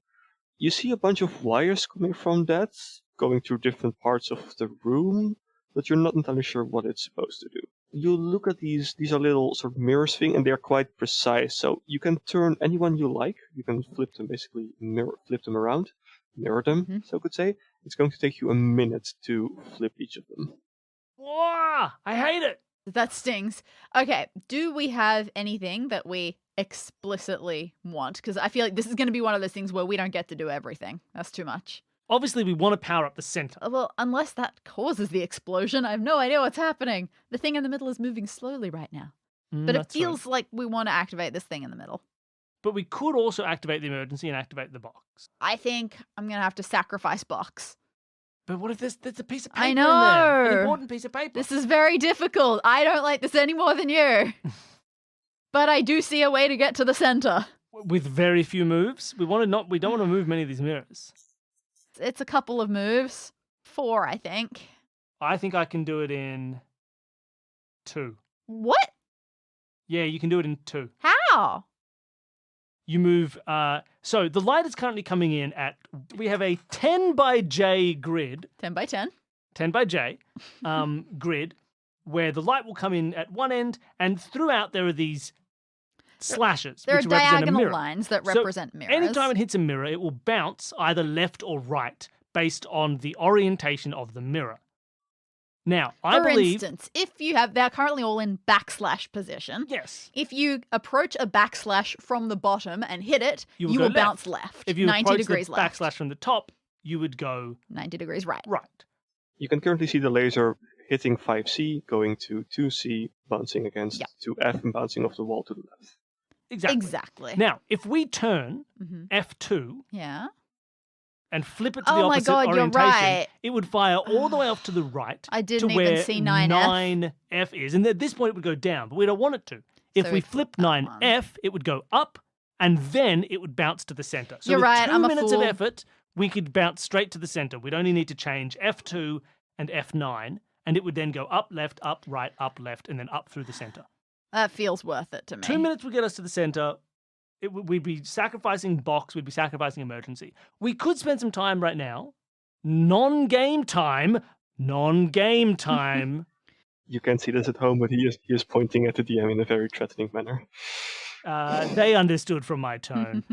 You see a bunch of wires coming from that, going through different parts of the room, but you're not entirely sure what it's supposed to do. You look at these are little sort of mirrors thing, and they're quite precise, so you can turn anyone you like. You can flip them, basically flip them around, mirror them, so I could say. It's going to take you a minute to flip each of them. Whoa! I hate it! That stings. Okay, do we have anything that we explicitly want? Because I feel like this is going to be one of those things where we don't get to do everything. That's too much. Obviously, we want to power up the center. Well, unless that causes the explosion, I have no idea what's happening. The thing in the middle is moving slowly right now. But it That's feels right. like we want to activate this thing in the middle. But we could also activate the emergency and activate the box. I think I'm going to have to sacrifice box. But what if there's a piece of paper I in there? know. An important piece of paper. This is very difficult. I don't like this any more than you. But I do see a way to get to the center. With very few moves. We don't want to move many of these mirrors. It's a couple of moves. 4, I think. I think I can do it in 2. What? Yeah, you can do it in 2. How? You move, so the light is currently coming in we have a 10 by J grid, 10 by 10. 10 by J grid, where the light will come in at one end, and throughout there are these slashes, There are which represent a diagonal mirror. lines that So represent mirrors. Anytime it hits a mirror, it will bounce either left or right based on the orientation of the mirror. Now, I For believe... instance, if they're currently all in backslash position. Yes. If you approach a backslash from the bottom and hit it, You you will will go bounce left. If you 90 approach degrees the left. backslash from the top, you would go 90 degrees right. right. You can currently see the laser hitting 5C, going to 2C, bouncing against 2F, and bouncing off the wall to the left. Exactly. Now, if we turn F2 Yeah. and flip it to the Oh my opposite God, you're orientation, right. it would fire all the way off to the right I didn't to even where see 9F. 9F is. And at this point, it would go down, but we don't want it to. If So we we flip flip that 9F, it would go up, and then it would bounce to the center. So You're with right, 2 I'm a minutes fool. of effort, we could bounce straight to the center. We'd only need to change F2 and F9, and it would then go up, left, and then up through the center. That feels worth it to me. 2 minutes would get us to the center. We'd be sacrificing box. We'd be sacrificing emergency. We could spend some time right now. Non-game time. You can't see this at home, but he is pointing at the DM in a very threatening manner. They understood from my tone.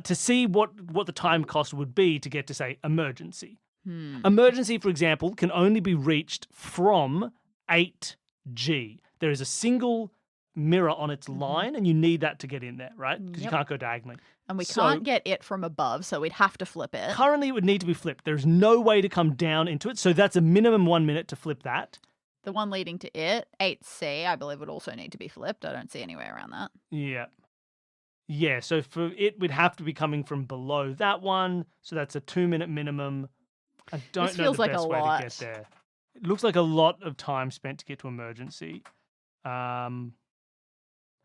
To see what the time cost would be to get to, say, emergency. Emergency, for example, can only be reached from 8G. There is a single mirror on its line, and you need that to get in there, right? Because you can't go diagonally. And we can't get it from above, so we'd have to flip it. Currently, it would need to be flipped. There's no way to come down into it, so that's a minimum 1 minute to flip that. The one leading to it, 8C, I believe would also need to be flipped. I don't see any way around that. Yeah. Yeah, so for it, we'd have to be coming from below that one, so that's a 2 minute minimum. I don't This know feels the like a best way to lot. get there. It looks like a lot of time spent to get to emergency.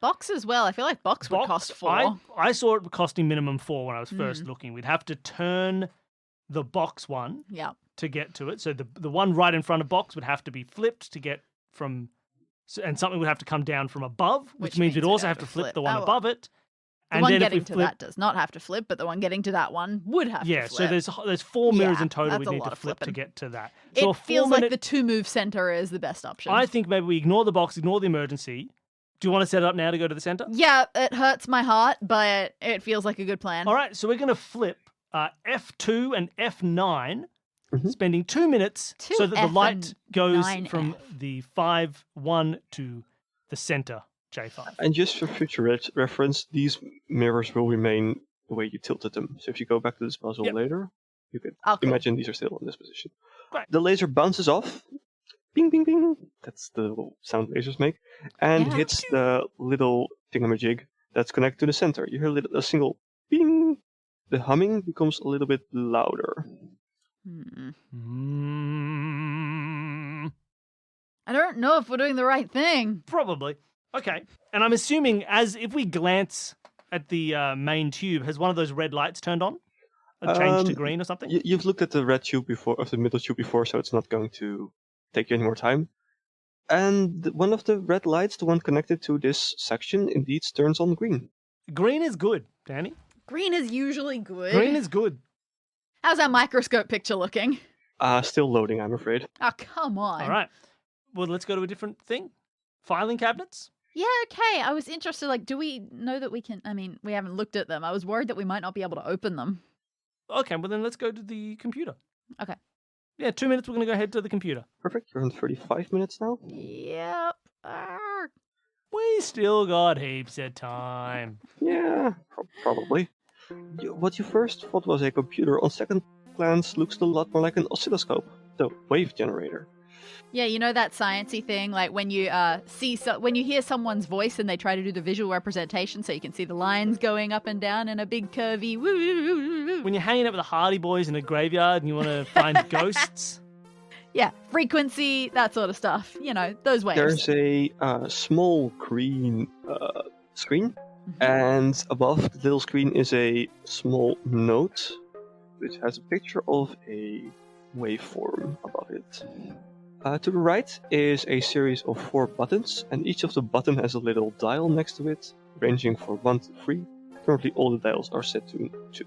Box as well. I feel like box would cost 4. I saw it costing minimum 4 when I was first looking. We'd have to turn the box one to get to it. So the one right in front of box would have to be flipped to get from, and something would have to come down from above, which means we'd also have to flip the one above it. The one getting to that does not have to flip, but the one getting to that one would have to flip. Yeah, so there's 4 mirrors in total that's we'd a need lot to of flip to flipping. get to that. It So a feels 4 like minute, the 2-move center is the best option. I think maybe we ignore the box, ignore the emergency, Do you want to set it up now to go to the center? Yeah, it hurts my heart, but it feels like a good plan. All right, so we're going to flip F2 and F9, Mhm. spending 2 minutes so that the F light and goes 9F. from the 5-1 to the center, J5. And just for future reference, these mirrors will remain the way you tilted them. So if you go back to this puzzle Yep. later, you can Oh, cool. imagine these are still in this position. Great. The laser bounces off. Bing, bing, bing. That's the little sound lasers make. And Yeah. hits the little thingamajig that's connected to the center. You hear a single bing. The humming becomes a little bit louder. Hmm. Mm, I don't know if we're doing the right thing. probably. Okay. And I'm assuming if we glance at the main tube, has one of those red lights turned on? Changed to green or something? You've looked at the red tube before, or the middle tube before, so it's not going to take you any more time. And one of the red lights, the one connected to this section, indeed turns on green. Green is good, Danny. Green is usually good. Green is good. How's our microscope picture looking? Still loading, I'm afraid. Oh, come on. All right. Well, let's go to a different thing. Filing cabinets? Yeah, okay. I was interested, like, do we know that we can... I mean, we haven't looked at them. I was worried that we might not be able to open them. Okay, well then let's go to the computer. Okay. Yeah, 2 minutes, we're going to go head to the computer. Perfect, you're on 35 minutes now. Yep. Arr. We still got heaps of time. Yeah, probably. What you first thought was a computer, on second glance looks a lot more like an oscilloscope, the wave generator. Yeah, you know that sciencey thing, like when you when you hear someone's voice and they try to do the visual representation, so you can see the lines going up and down in a big curvy. Woo, woo, woo, woo, woo. When you're hanging out with the Hardy Boys in a graveyard and you want to find ghosts. Yeah, frequency, that sort of stuff. You know, those waves. There's a small green screen, and above the little screen is a small note, which has a picture of a waveform above it. To the right is a series of 4 buttons, and each of the buttons has a little dial next to it, ranging from 1 to 3. Currently all the dials are set to 2.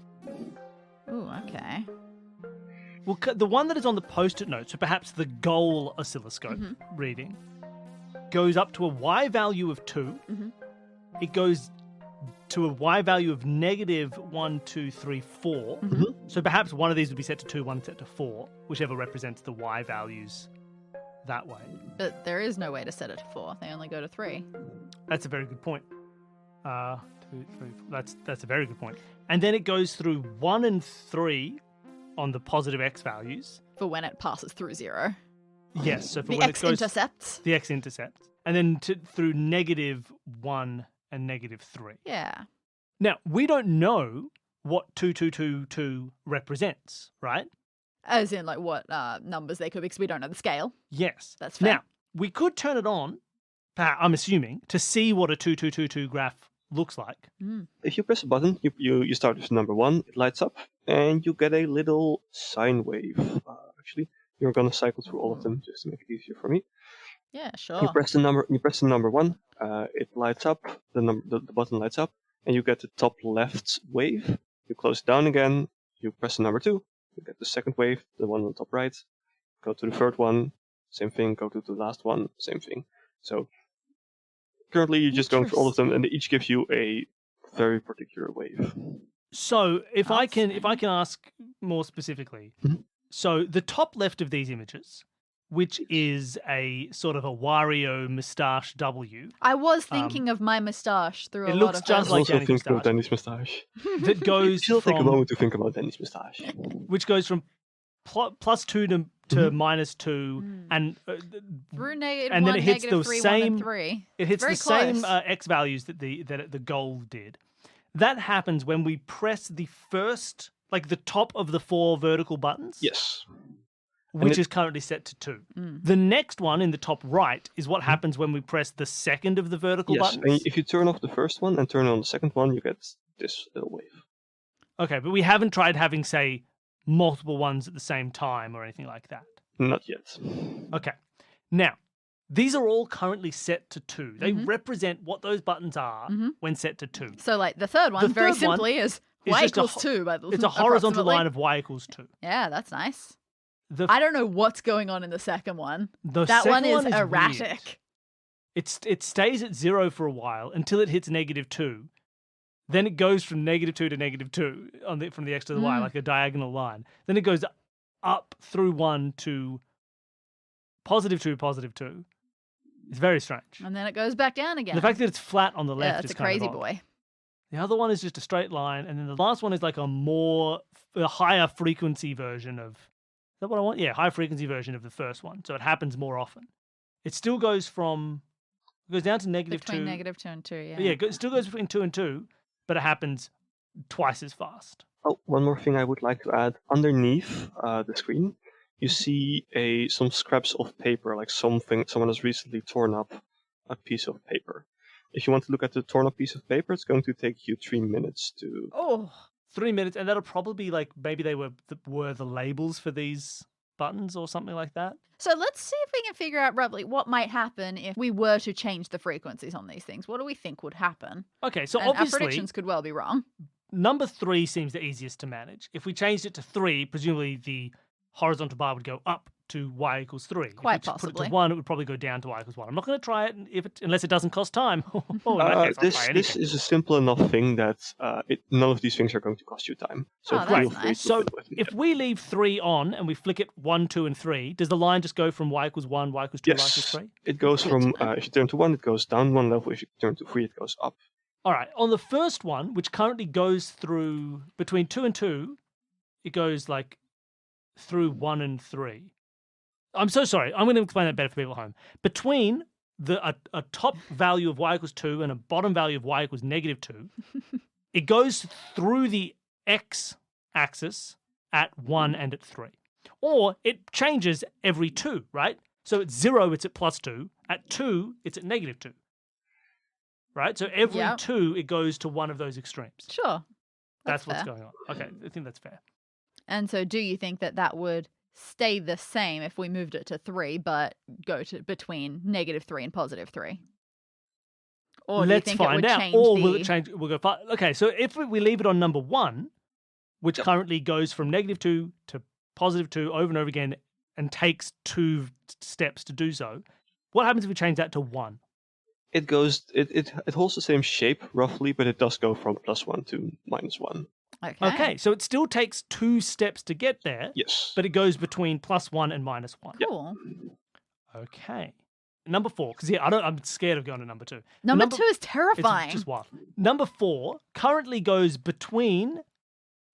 Ooh, okay. Well, the one that is on the post-it note, so perhaps the goal oscilloscope reading, goes up to a Y value of 2. Mhm. It goes to a Y value of negative 1, 2, 3, 4. Mhm. So perhaps one of these would be set to 2, one set to 4, whichever represents the Y values that way. But there is no way to set it to 4. They only go to 3. That's a very good point. 2, 3, 4. That's a very good point. And then it goes through 1 and 3 on the positive X values. For when it passes through 0. Yes, so for The when X it goes intercepts. the X intercepts, and then through negative 1 and negative 3. Yeah. Now we don't know what 2222 represents, right? As in, like, what numbers they could be, because we don't know the scale. Yes, That's fair. Now we could turn it on. I'm assuming to see what a 2222 graph looks like. If you press a button, you start with number 1, it lights up, and you get a little sine wave. Actually, you're gonna cycle through all of them just to make it easier for me. Yeah, sure. You press the number 1, it lights up, the button lights up, and you get the top left wave. You close it down again, you press the number 2, you get the second wave, the one on the top right. Go to the third one, same thing, go to the last one, same thing. So currently you're just going through all of them, and they each give you a very particular wave. So if I can ask more specifically, so the top left of these images, which is a sort of a Wario moustache W. I was thinking of my moustache through It a looks lot of just I like also Danny's think about moustache. Danny's moustache. That goes Still take a from moment to think about Danny's moustache. which goes from +2 to -2, and through negative and 1, then it hits negative the 3, 1, same. and 3. It hits Very the same close. X values that the goal did. That happens when we press the first, like the top of the 4 vertical buttons. Yes. Which is currently set to 2. The next one in the top right is what happens when we press the second of the vertical Yes, buttons. and if you turn off the first one and turn on the second one, you get this little wave. Okay, but we haven't tried having, say, multiple ones at the same time or anything like that. Not yet. Okay. Now, these are all currently set to 2. They represent what those buttons are when set to 2. So, like, the third one, The very third one simply, is is y just a equals ho- 2. It's a horizontal approximately. line of y equals 2. Yeah, that's nice. The I don't know what's going on in the second one. The That second one is weird. erratic. it stays at 0 for a while until it hits -2. Then it goes from -2 to -2 from the x to the y, like a diagonal line. Then it goes up through 1 to +2, +2. It's very strange. And then it goes back down again. The fact that it's flat on the left that's is a kind crazy of odd. boy. The other one is just a straight line, and then the last one is like a higher frequency version of. Is that what I want? Yeah, high frequency version of the first one, so it happens more often. It still goes down to -2. Between -2 and 2, yeah. Yeah, it still goes between 2 and 2, but it happens twice as fast. Oh, one more thing I would like to add. Underneath the screen, you see some scraps of paper, like someone has recently torn up a piece of paper. If you want to look at the torn up piece of paper, it's going to take you 3 minutes to. Oh, 3 minutes, and that'll probably be like maybe they were the labels for these buttons or something like that. so let's see if we can figure out roughly what might happen if we were to change the frequencies on these things. What do we think would happen? Okay, so And our obviously predictions could well be wrong. number 3 seems the easiest to manage. If we changed it to 3, presumably the horizontal bar would go up to y equals 3. Quite if we put it possibly. to 1, it would probably go down to y equals 1. I'm not going to try it unless it doesn't cost time. In that case, I'll try This anything. is a simple enough thing that none of these things are going to cost you time. So Oh, feel that's free nice. to So fiddle with it. if we leave 3 on and we flick it 1, 2, and 3, does the line just go from y equals 1, y equals 2, y equals Yes, 3? it goes from if you turn to 1, it goes down 1 level. If you turn to 3, it goes up. All right. On the first one, which currently goes through between 2 and 2, it goes like through 1 and 3. I'm so sorry. I'm going to explain that better for people at home. Between a top value of y equals 2 and a bottom value of y equals -2, it goes through the x-axis at 1 and at 3. Or it changes every 2, right? So at 0, it's at +2. At 2, it's at -2. Right? So every Yep. 2, it goes to one of those extremes. Sure. That's what's fair. going on. Okay, I think that's fair. And so do you think that would stay the same if we moved it to 3, but go to between -3 and +3? Or do you Let's think find it would out. change Or the... will it change? We'll go far. Okay, so if we leave it on number 1, which Yep. currently goes from -2 to +2 over and over again and takes 2 steps to do so, what happens if we change that to 1? It goes. It holds the same shape roughly, but it does go from +1 to -1. Okay, so it still takes 2 steps to get there, Yes. but it goes between +1 and -1. Cool. Okay. Number 4, because I'm scared of going to number 2. Number 2 is It's terrifying. just wild. Number 4 currently goes between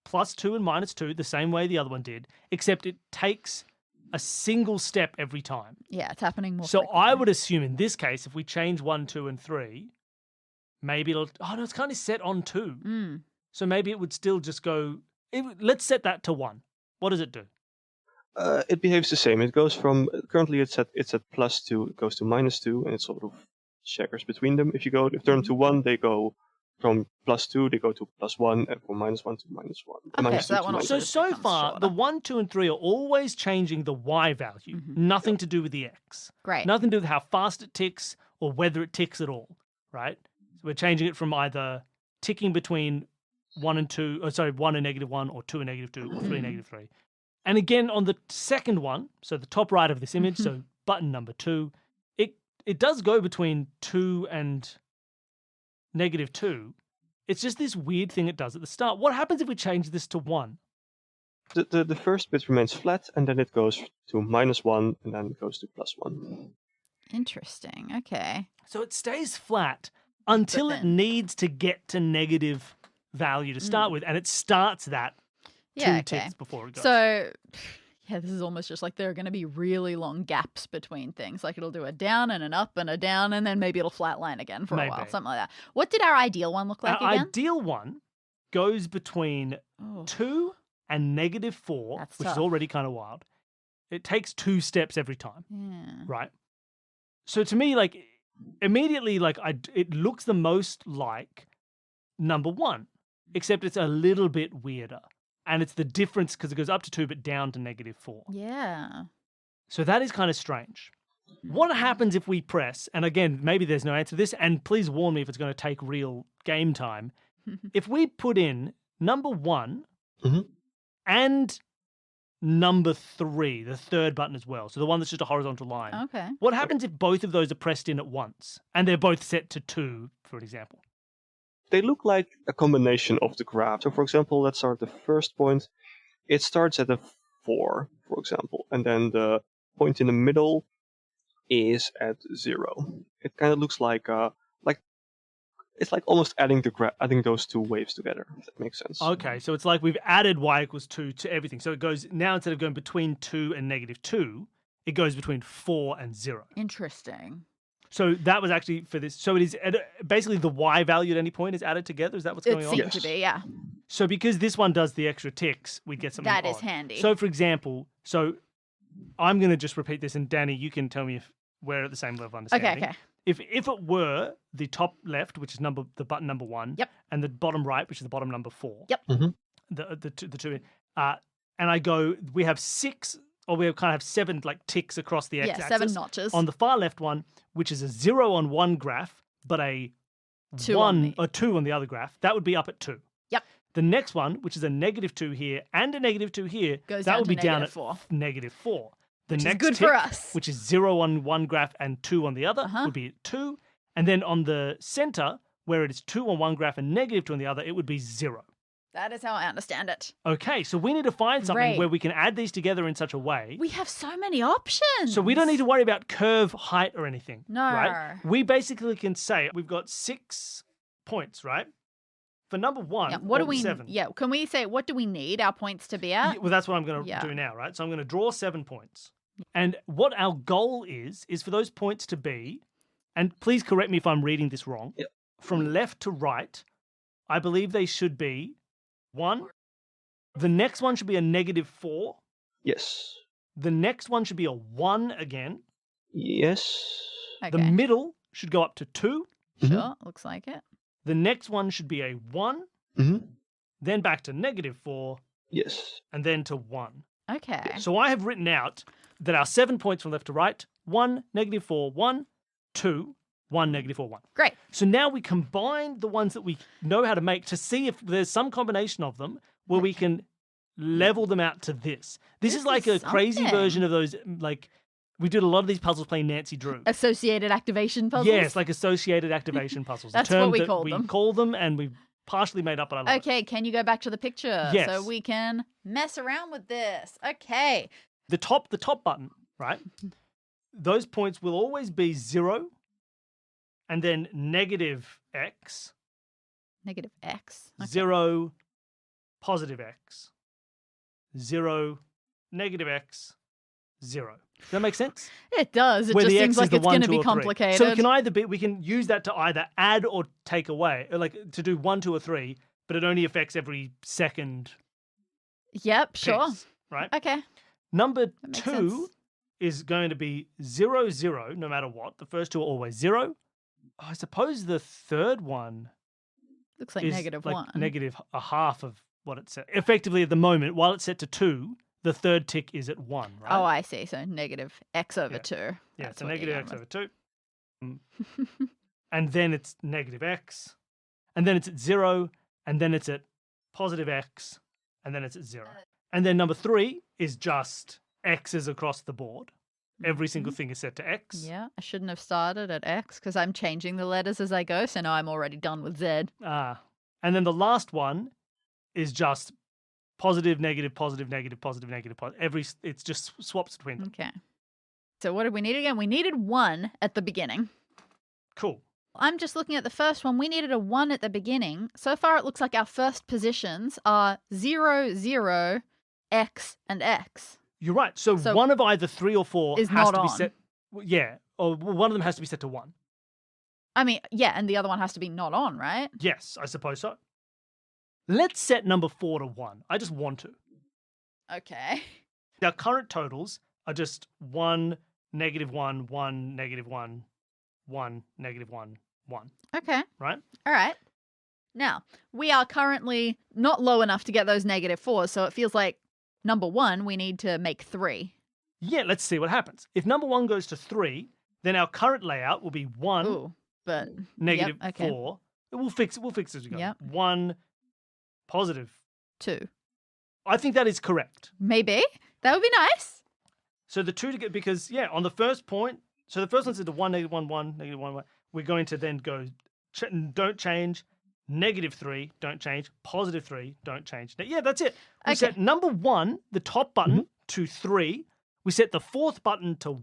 +2 and -2, the same way the other one did, except it takes a single step every time. Yeah, it's happening more So frequently. I would assume in this case, if we change 1, 2, and 3, maybe it'll. Oh no, it's kind of set on 2. Mm. So maybe it would still just go. Let's set that to 1. What does it do? It behaves the same. It goes from currently it's at +2. It goes to -2, and it sort of checkers between them. If you turn to 1, they go from +2. They go to +1, and from -1 to -1. Okay, -2 so that to one also So just so becomes far, shorter. the 1, 2, and 3 are always changing the y value. Mhm. Nothing to do with the x. Great. Nothing to do with how fast it ticks or whether it ticks at all, right? So we're changing it from either ticking between 1 and -1 and -1, or 2 and -2, or 3 and -3. And again, on the second one, so the top right of this image, so button number 2, it does go between 2 and -2. It's just this weird thing it does at the start. What happens if we change this to 1? The first bit remains flat, and then it goes to -1, and then it goes to +1. Interesting. Okay. So it stays flat until it then- needs to get to negative value to start with, and it starts that Yeah, 2 okay. ticks before it goes. So, yeah, this is almost just like there are going to be really long gaps between things. Like it'll do a down and an up and a down, and then maybe it'll flatline again for a while, Maybe. something like that. What did our ideal one look like Our again? ideal one goes between Oh, 2 and -4, That's which tough. is already kind of wild. It takes 2 steps every time, yeah. right? So to me, like immediately, like it looks the most like number 1, except it's a little bit weirder. And it's the difference because it goes up to 2 but down to -4. Yeah. So that is kind of strange. What happens if we press, and again, maybe there's no answer to this, and please warn me if it's going to take real game time. If we put in number 1 Mhm. and number 3, the third button as well. So the one that's just a horizontal line. Okay. What happens if both of those are pressed in at once and they're both set to 2, for example? They look like a combination of the graph. So for example, let's start the first point. It starts at a 4, for example, and then the point in the middle is at 0. It kind of looks like it's like almost adding those two waves together, if that makes sense. Okay, so it's like we've added y equals 2 to everything. So it goes, now instead of going between 2 and -2, it goes between 4 and 0. Interesting. So that was actually for this. So it is basically the y value at any point is added together. Is that what's going It on? seemed to be, yeah. So because this one does the extra ticks, we get something That is odd. handy. So for example, I'm going to just repeat this, and Danny, you can tell me if we're at the same level of understanding. Okay. If it were the top left, which is the button number 1, Yep. and the bottom right, which is the bottom number 4, Yep. Mm-hmm. the two, and I go, we have 6, or we kind of have 7 like ticks across the x-axis. 7 notches. On the far left one, which is a 0 on one graph, but a 2 1 or 2 on the other graph, that would be up at 2. Yep. The next one, which is a -2 here and a -2 here, Goes that down would to be down at -4. -4. The Which is next good tick, for us. which is 0 on one graph and 2 on the other, Uh-huh. would be at 2. And then on the center, where it is 2 on one graph and -2 on the other, it would be 0. That is how I understand it. Okay, so we need to find something Great. where we can add these together in such a way. We have so many options. So we don't need to worry about curve height or anything. No. Right? We basically can say we've got 6 points, right? For number 1, Yeah, what do or we 7. Yeah, can we say what do we need our points to be at? Yeah, well, that's what I'm going to Yeah. do now, right? So I'm going to draw 7 points. And what our goal is for those points to be, and please correct me if I'm reading this wrong, Yep. from left to right, I believe they should be 1. The next one should be a -4. Yes. The next one should be a 1 again. Yes. Okay. The middle should go up to 2. Sure, looks like it. The next one should be a 1, Mm-hmm. then back to -4, Yes. and then to 1. Okay. So I have written out that our 7 points from left to right, 1, -4, 1, 2, 1, -4, 1. Great. So now we combine the ones that we know how to make to see if there's some combination of them where we can level them out to this. This is like is a crazy something. version of those, like, we did a lot of these puzzles playing Nancy Drew. Associated activation puzzles? Yes, like associated activation puzzles. That's a term what we that call we them. call them, and we partially made up, but I love it. Okay, can you go back to the picture Yes. so we can mess around with this? Okay. The top button, right? Those points will always be 0 and then -x, -x. Okay. 0, +x, 0, -x, 0. Does that make sense? It does. It Where just the seems X is like the it's 1, going to 2, be or 3. complicated. So we can use that to either add or take away, or like to do 1, 2, or 3, but it only affects every second Yep, sure. piece, right? Okay. Number makes 2 sense. is going to be 0, 0, no matter what. The first two are always 0. I suppose the third one Looks like is -1. like negative a half of what it's set. Effectively, at the moment, while it's set to 2, the third tick is at 1, right? Oh, I see. So -x over Yeah. 2. yeah, That's so what you're -x going over 2. And then it's -x. And then it's at 0. And then it's at +x. And then it's at 0. And then number 3 is just x's across the board. Every single thing is set to x. Yeah, I shouldn't have started at X because I'm changing the letters as I go, so now I'm already done with Z. And then the last one is just positive, negative, positive, negative, positive, negative, positive. It's just swaps between them. Okay. So what did we need again? We needed 1 at the beginning. Cool. I'm just looking at the first one. We needed a 1 at the beginning. So far, it looks like our first positions are 0, 0, X, and X. You're right. So one of either 3 or 4 is has not to be on. set. Yeah. Or one of them has to be set to 1. I mean, yeah, and the other one has to be not on, right? Yes, I suppose so. Let's set number 4 to 1. I just want to. Okay. Our current totals are just 1, -1, 1, -1, 1, -1, 1. Okay. Right? All right. Now, we are currently not low enough to get those -4s, so it feels like number 1, we need to make 3. Yeah, let's see what happens. If number 1 goes to 3, then our current layout will be 1, Ooh, but negative yep, okay. 4. We'll fix as we go. Yep. 1, positive. 2. I think that is correct. Maybe. That would be nice. So the two to get, because, on the first point, so the first one said the 1, -1, 1, -1, 1. We're going to then go, don't change, -3, don't change, +3, don't change. Yeah, that's it. We set number 1, the top button, to 3. We set the fourth button to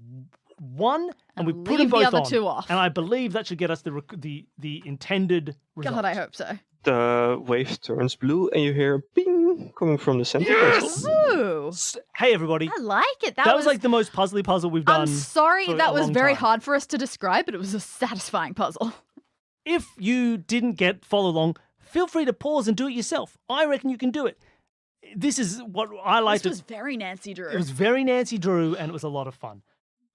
1, and we put them both the other on. 2 off. And I believe that should get us the intended result. God, I hope so. The wave turns blue, and you hear ping coming from the center console. Ooh. Hey, everybody. I like it. That was like the most puzzly puzzle we've done. I'm sorry for that a was long very time. hard for us to describe, but it was a satisfying puzzle. If you didn't follow along, feel free to pause and do it yourself. I reckon you can do it. This is what I liked. This was very Nancy Drew. It was very Nancy Drew, and it was a lot of fun.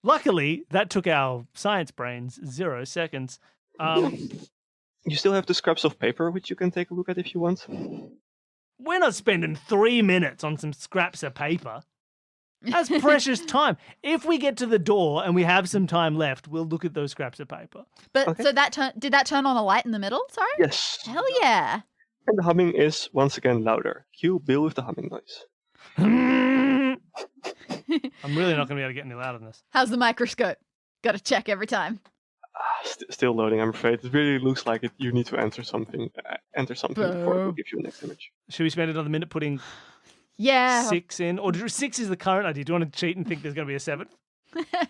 Luckily, that took our science brains 0 seconds. You still have the scraps of paper, which you can take a look at if you want. We're not spending 3 minutes on some scraps of paper. That's precious time. If we get to the door and we have some time left, we'll look at those scraps of paper. But so did that turn on a light in the middle? Sorry? Yes. Hell yeah. And the humming is once again louder. Cue Bill with the humming noise. I'm really not going to be able to get any louder than this. How's the microscope? Got to check every time. Still loading, I'm afraid. It really looks like it. You need to enter something before it will give you the next image. Should we spend another minute putting 6 in? Or 6 is the current idea. Do you want to cheat and think there's going to be a 7th?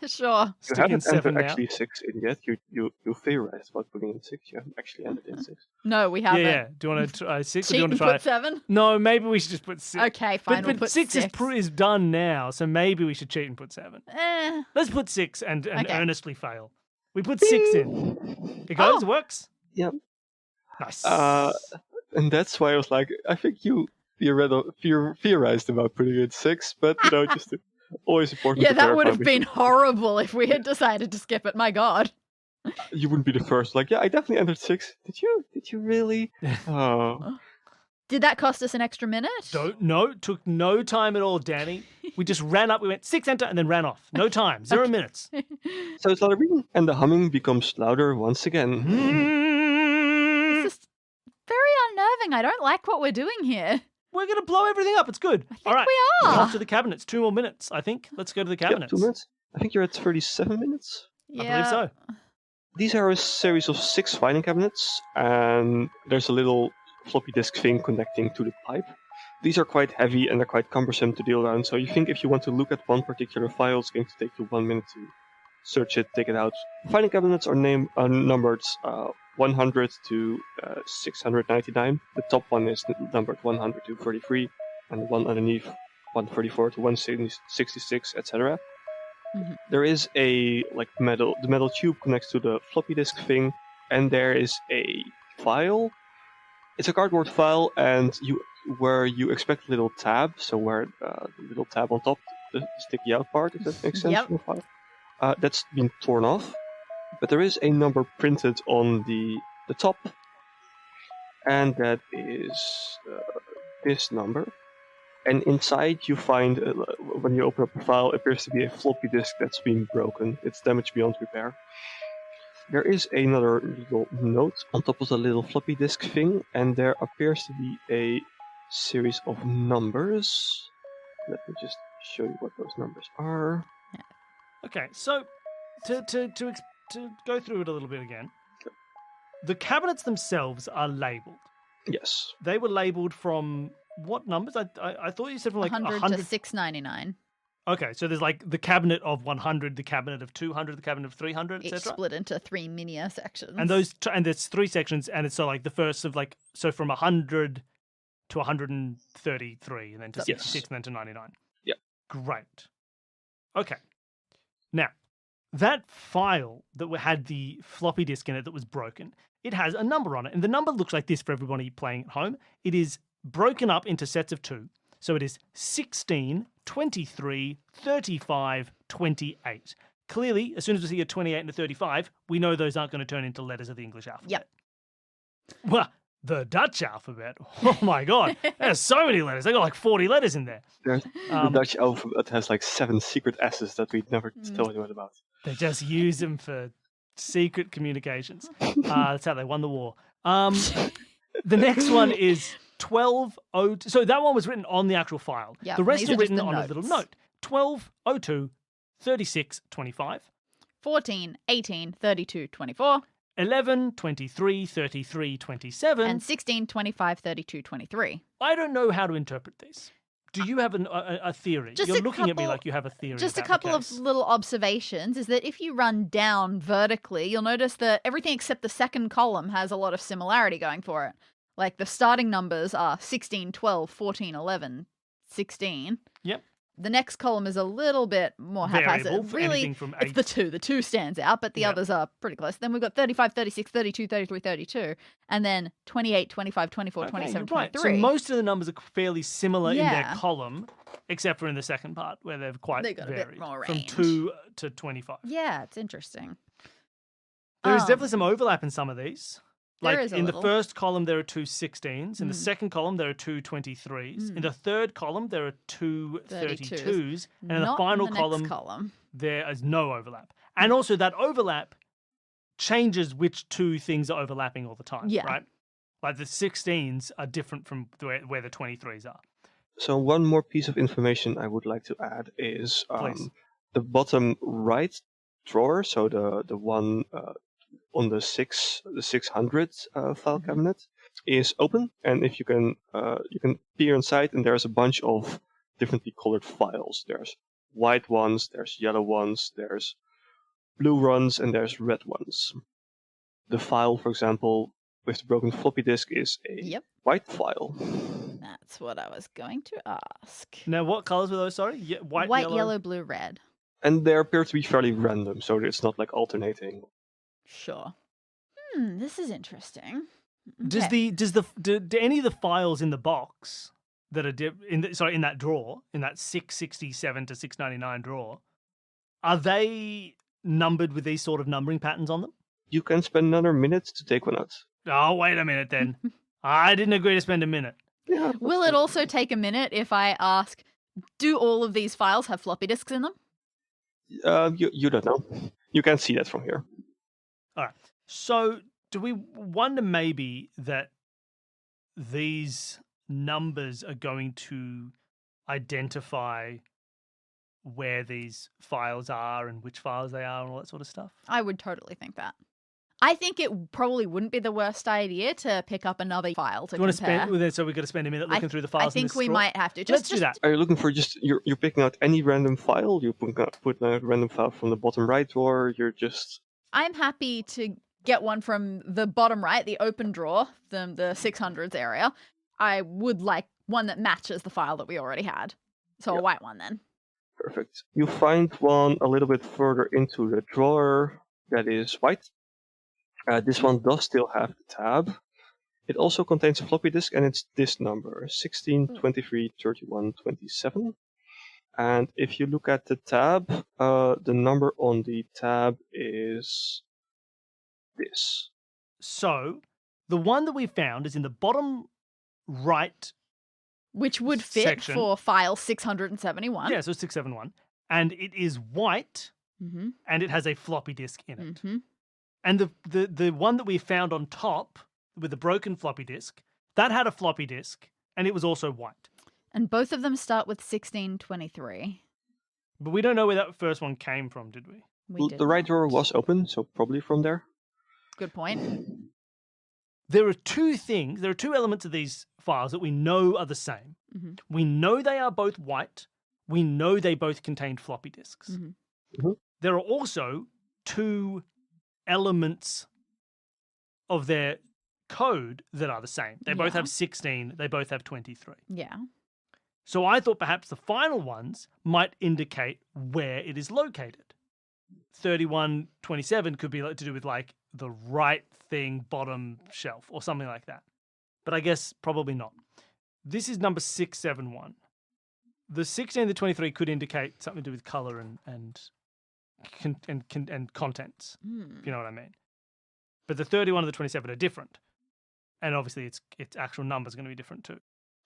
Sure. You Stick in haven't 7 entered now. actually 6 in yet. You theorized about putting in 6. You haven't actually entered in 6. No, we haven't. Yeah. Do you want to try 6 or do Cheat you want and to try put 7? No, maybe we should just put 6. Okay, fine. But we'll put 6 is done now, so maybe we should cheat and put 7. Eh. Let's put 6 and Okay. earnestly fail. We put 6 in. It goes, works? Yep. Nice. And that's why I was like, I think you theorized about putting in 6, but just always important Yeah, to that would clarify have before- been horrible if we had decided to skip it. My God. You wouldn't be the first. Like, yeah, I definitely entered 6. Did you? Did you really? Oh. Did that cost us an extra minute? No, took no time at all, Danny. We just ran up, we went 6 enter, and then ran off. No time, 0 minutes. So it's louder again, and the humming becomes louder once again. It's just very unnerving. I don't like what we're doing here. We're going to blow everything up. It's good. I think All right. we are. Off to the cabinets. 2 more minutes, I think. Let's go to the Yep, cabinets. 2 minutes. I think you're at 37 minutes. I believe so. These are a series of 6 filing cabinets, and there's a little floppy disk thing connecting to the pipe. These are quite heavy and they're quite cumbersome to deal around, so you think if you want to look at one particular file, it's going to take you 1 minute to search it, take it out. Filing cabinets are numbered 100 to 699. The top one is numbered 100 to 33, and the one underneath 134 to 166, etc. Mhm. There is the metal tube connects to the floppy disk thing, and there is a file. It's a cardboard file, and where you expect a little tab, so where the little tab on top, the sticky out part, if that makes sense. Yep. In the file. That's been torn off, but there is a number printed on the top, and that is this number. And inside you find, when you open up the file, appears to be a floppy disk that's been broken. It's damaged beyond repair. There is another little note on top of the little floppy disk thing, and there appears to be a series of numbers. Let me just show you what those numbers are. Okay, so to go through it a little bit again, the cabinets themselves are labelled. Yes. They were labelled from what numbers? I thought you said from like 100 to 699. Okay, so there's like the cabinet of 100, the cabinet of 200, the cabinet of 300, Each etc. split into 3 mini sections. And there's 3 sections, and it's so like the first of so from 100 to 133, and then to 66, and then to 99. Yeah. Great. Okay. Now, that file that had the floppy disk in it that was broken, it has a number on it, and the number looks like this for everybody playing at home. It is broken up into sets of 2. So it is 16, 23, 35, 28. Clearly, as soon as we see a 28 and a 35, we know those aren't going to turn into letters of the English alphabet. Yep. Well, the Dutch alphabet, oh my God, there's so many letters. They got like 40 letters in there. The Dutch alphabet has like 7 secret S's that we never tell anyone about. They just use them for secret communications. That's how they won the war. The next one is 1202. So that one was written on the actual file. Yep, The rest these are are just written the on a little notes. note. 12, 02, 36, 25. 14, 18, 32, 24. 11, 23, 33, 27. And 16, 25, 32, 23. I don't know how to interpret these. Do you have a theory? Just You're a looking at me couple- like you have a theory. Just a about the couple of case. little observations is that if you run down vertically, you'll notice that everything except the second column has a lot of similarity going for it. Like the starting numbers are 16, 12, 14, 11, 16. Yep. The next column is a little bit more haphazard. Variable for Really, anything from it's 8. the 2. The 2 stands out, but the Yep. others are pretty close. Then we've got 35, 36, 32, 33, 32. And then 28, 25, 24, Okay, 27, you're right. 23. So most of the numbers are fairly similar in their Yeah. column, except for in the second part where they've quite They got a bit varied. more From range. 2 to 25. Yeah, it's interesting. There is Um, definitely some overlap in some of these. There Like is a in little. the first column, there are 2 16s. In the Mm. second column, there are 2 23s. In the third column, there are 2 32s. And in the Not final in the column, next column. there is no overlap. And also, that overlap changes which 2 things are overlapping all the time, Yeah. right? Like the 16s are different from where the 23s are. So one more piece of information I would like to add is Please. the bottom right drawer, so the one on the 600 file Mhm. cabinet is open, and if you can peer inside, and there's a bunch of differently colored files. There's white ones, there's yellow ones, there's blue ones, and there's red ones. The file, for example, with the broken floppy disk is a Yep. white file. That's what I was going to ask. Now, what colors were those? Sorry, white, White, yellow, blue, red. And they appear to be fairly random, so it's not like alternating. Sure. This is interesting. Does Okay. do any of the files in the box that are in that drawer, in that 667 to 699 drawer, are they numbered with these sort of numbering patterns on them? You can spend another minute to take one out. Oh, wait a minute then. I didn't agree to spend a minute. Yeah. Will it also take a minute if I ask, do all of these files have floppy disks in them? You don't know. You can't see that from here. All right. So, do we wonder maybe that these numbers are going to identify where these files are and which files they are and all that sort of stuff? I would totally think that. I think it probably wouldn't be the worst idea to pick up another file to Do you want to compare. spend? So we've got to spend a minute looking through the files. I in think this we drawer? might have to. Let's do that. Are you looking for you're picking out any random file? You put a random file from the bottom right drawer. You're just I'm happy to get one from the bottom right, the open drawer, the 600s area. I would like one that matches the file that we already had. So a Yep. white one then. perfect. You find one a little bit further into the drawer that is white. This one does still have the tab. It also contains a floppy disk, and it's this number 16, 23, 31, 27. And if you look at the tab, the number on the tab is this. So, the one that we found is in the bottom right. Which would fit Section. for file 671. Yeah, so 671. And it is white, Mm-hmm. and it has a floppy disk in it. Mm-hmm. And the one that we found on top with the broken floppy disk, that had a floppy disk, and it was also white. And both of them start with 1623. But we don't know where that first one came from, did we? We did The right not. drawer was open, so probably from there. Good point. There are two elements of these files that we know are the same. Mhm. We know they are both white. We know they both contained floppy disks. Mhm. Mhm. There are also two elements of their code that are the same. They both Yeah. have 16, they both have 23. Yeah. So I thought perhaps the final ones might indicate where it is located. 3127 could be to do with like the right thing bottom shelf or something like that. But I guess probably not. This is number 671. The 16 and the 23 could indicate something to do with color and contents, if you know what I mean. But the 31 and the 27 are different. And obviously its actual number is going to be different too.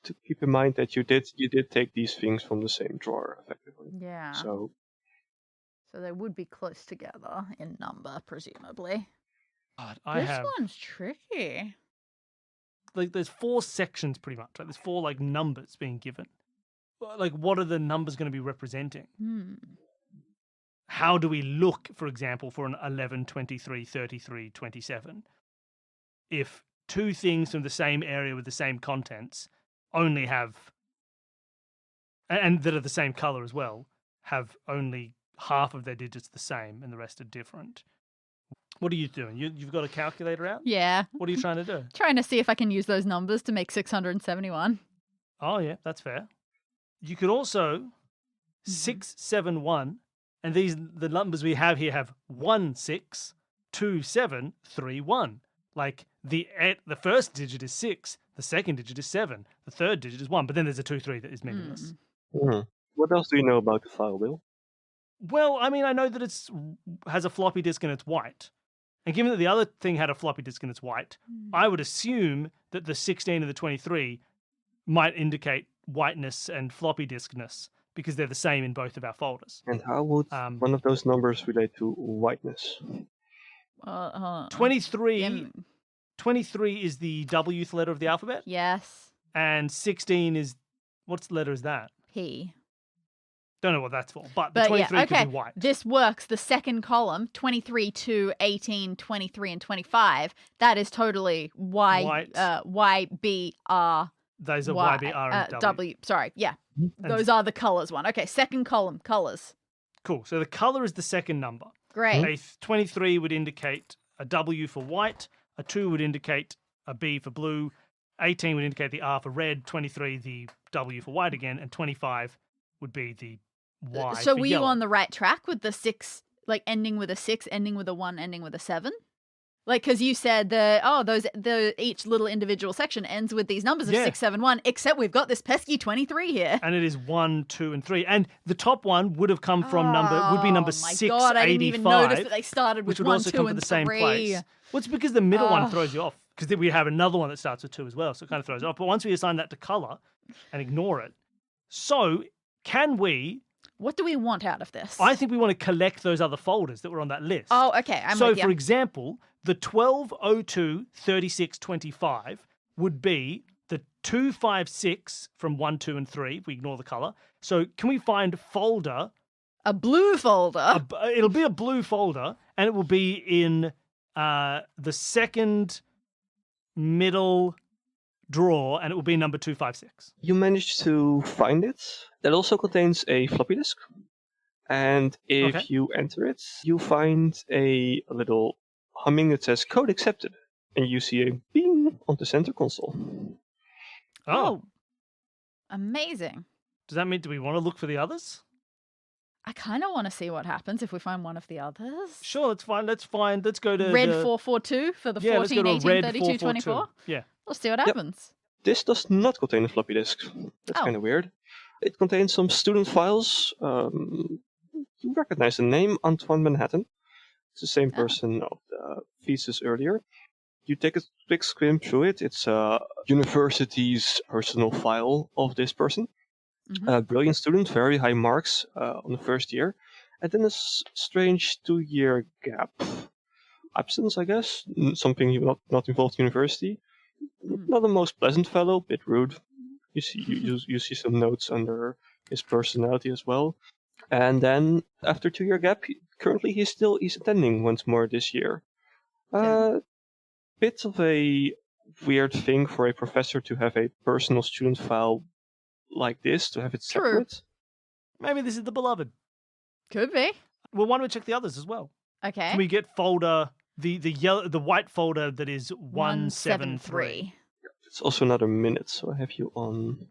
To keep in mind that you did take these things from the same drawer, effectively. Yeah. So So they would be close together in number, presumably. God, This one's tricky. like there's 4 sections pretty much. Like there's 4 like numbers being given. like, what are the numbers going to be representing? Hmm. How do we look, for example, for an 11, 23, 33, 27? If two things from the same area with the same contents only have, and that are the same color as well, have only half of their digits the same and the rest are different. What are you doing? You've got a calculator out? Yeah. What are you trying to do? Trying to see if I can use those numbers to make 671. Oh, yeah, that's fair. You could also 671, and the numbers we have here have 1 6 2 7 3 1. Like the first digit is 6, the second digit is 7, the third digit is 1, but then there's a 2 3 that is meaningless. What else do you know about the file, Bill? Well, I mean, I know that it has a floppy disk and it's white. And given that the other thing had a floppy disk and it's white, I would assume that the 16 and the 23 might indicate whiteness and floppy diskness because they're the same in both of our folders. And how would one of those numbers relate to whiteness? 23 is the Wth letter of the alphabet. Yes. And 16 is, what letter is that? P. Don't know what that's for, but the 23 could be white. This works. The second column, 23 to 18, 23, and 25, that is totally Y, Y, B, R. Those are Y, B, R, and W. Sorry, yeah. Those are the colors one. Okay, second column, colors. Cool. So the color is the second number. Great. A 23 would indicate a W for white, a 2 would indicate a B for blue, 18 would indicate the R for red, 23 the W for white again, and 25 would be the Y So for were yellow. you on the right track with the 6, like ending with a 6, ending with a 1, ending with a 7? Like, because you said each little individual section ends with these numbers of 6, 7, 1, except we've got this pesky 23 here. And it is 1, 2, and 3. And the top one would have come from would be number 685. Oh my God, I didn't even notice that they started with which would 1, also 2, come from and the same 3. place. Well, it's because the middle one throws you off. Because we have another one that starts with 2 as well, so it kind of throws it off. But once we assign that to color and ignore it, so can we... What do we want out of this? I think we want to collect those other folders that were on that list. Oh, okay. I'm so, with you. for example, the 1202 3625 would be the 256 from 1, 2, and 3, if we ignore the color. So can we find folder? A blue folder? It'll be a blue folder, and it will be in the second middle drawer, and it will be number 256. You managed to find it. That also contains a floppy disk. And if you enter it, you find a little humming that says code accepted. And you see a bing on the center console. Oh. Amazing. Does that mean, do we want to look for the others? I kind of want to see what happens if we find one of the others. Sure, let's go to red 442 for the 14, 18, 32, 24. Yeah. We'll see what happens. This does not contain a floppy disk. That's kind of weird. It contains some student files. You recognize the name Antoine Manhattan. It's the same person of the thesis earlier. You take a quick skim through it. It's a university's personal file of this person. Brilliant student, very high marks on the first year. And then a strange 2-year gap. Absence, I guess. Something not involved in university. Not the most pleasant fellow, bit rude. You see some notes under his personality as well. And then after 2-year gap, currently he's attending once more this year. Bit of a weird thing for a professor to have a personal student file like this, to have it separate. Maybe this is the beloved. Could be. Well, why don't we check the others as well? Okay. Can we get folder the white folder that is 173? It's also another minute, so I have you on.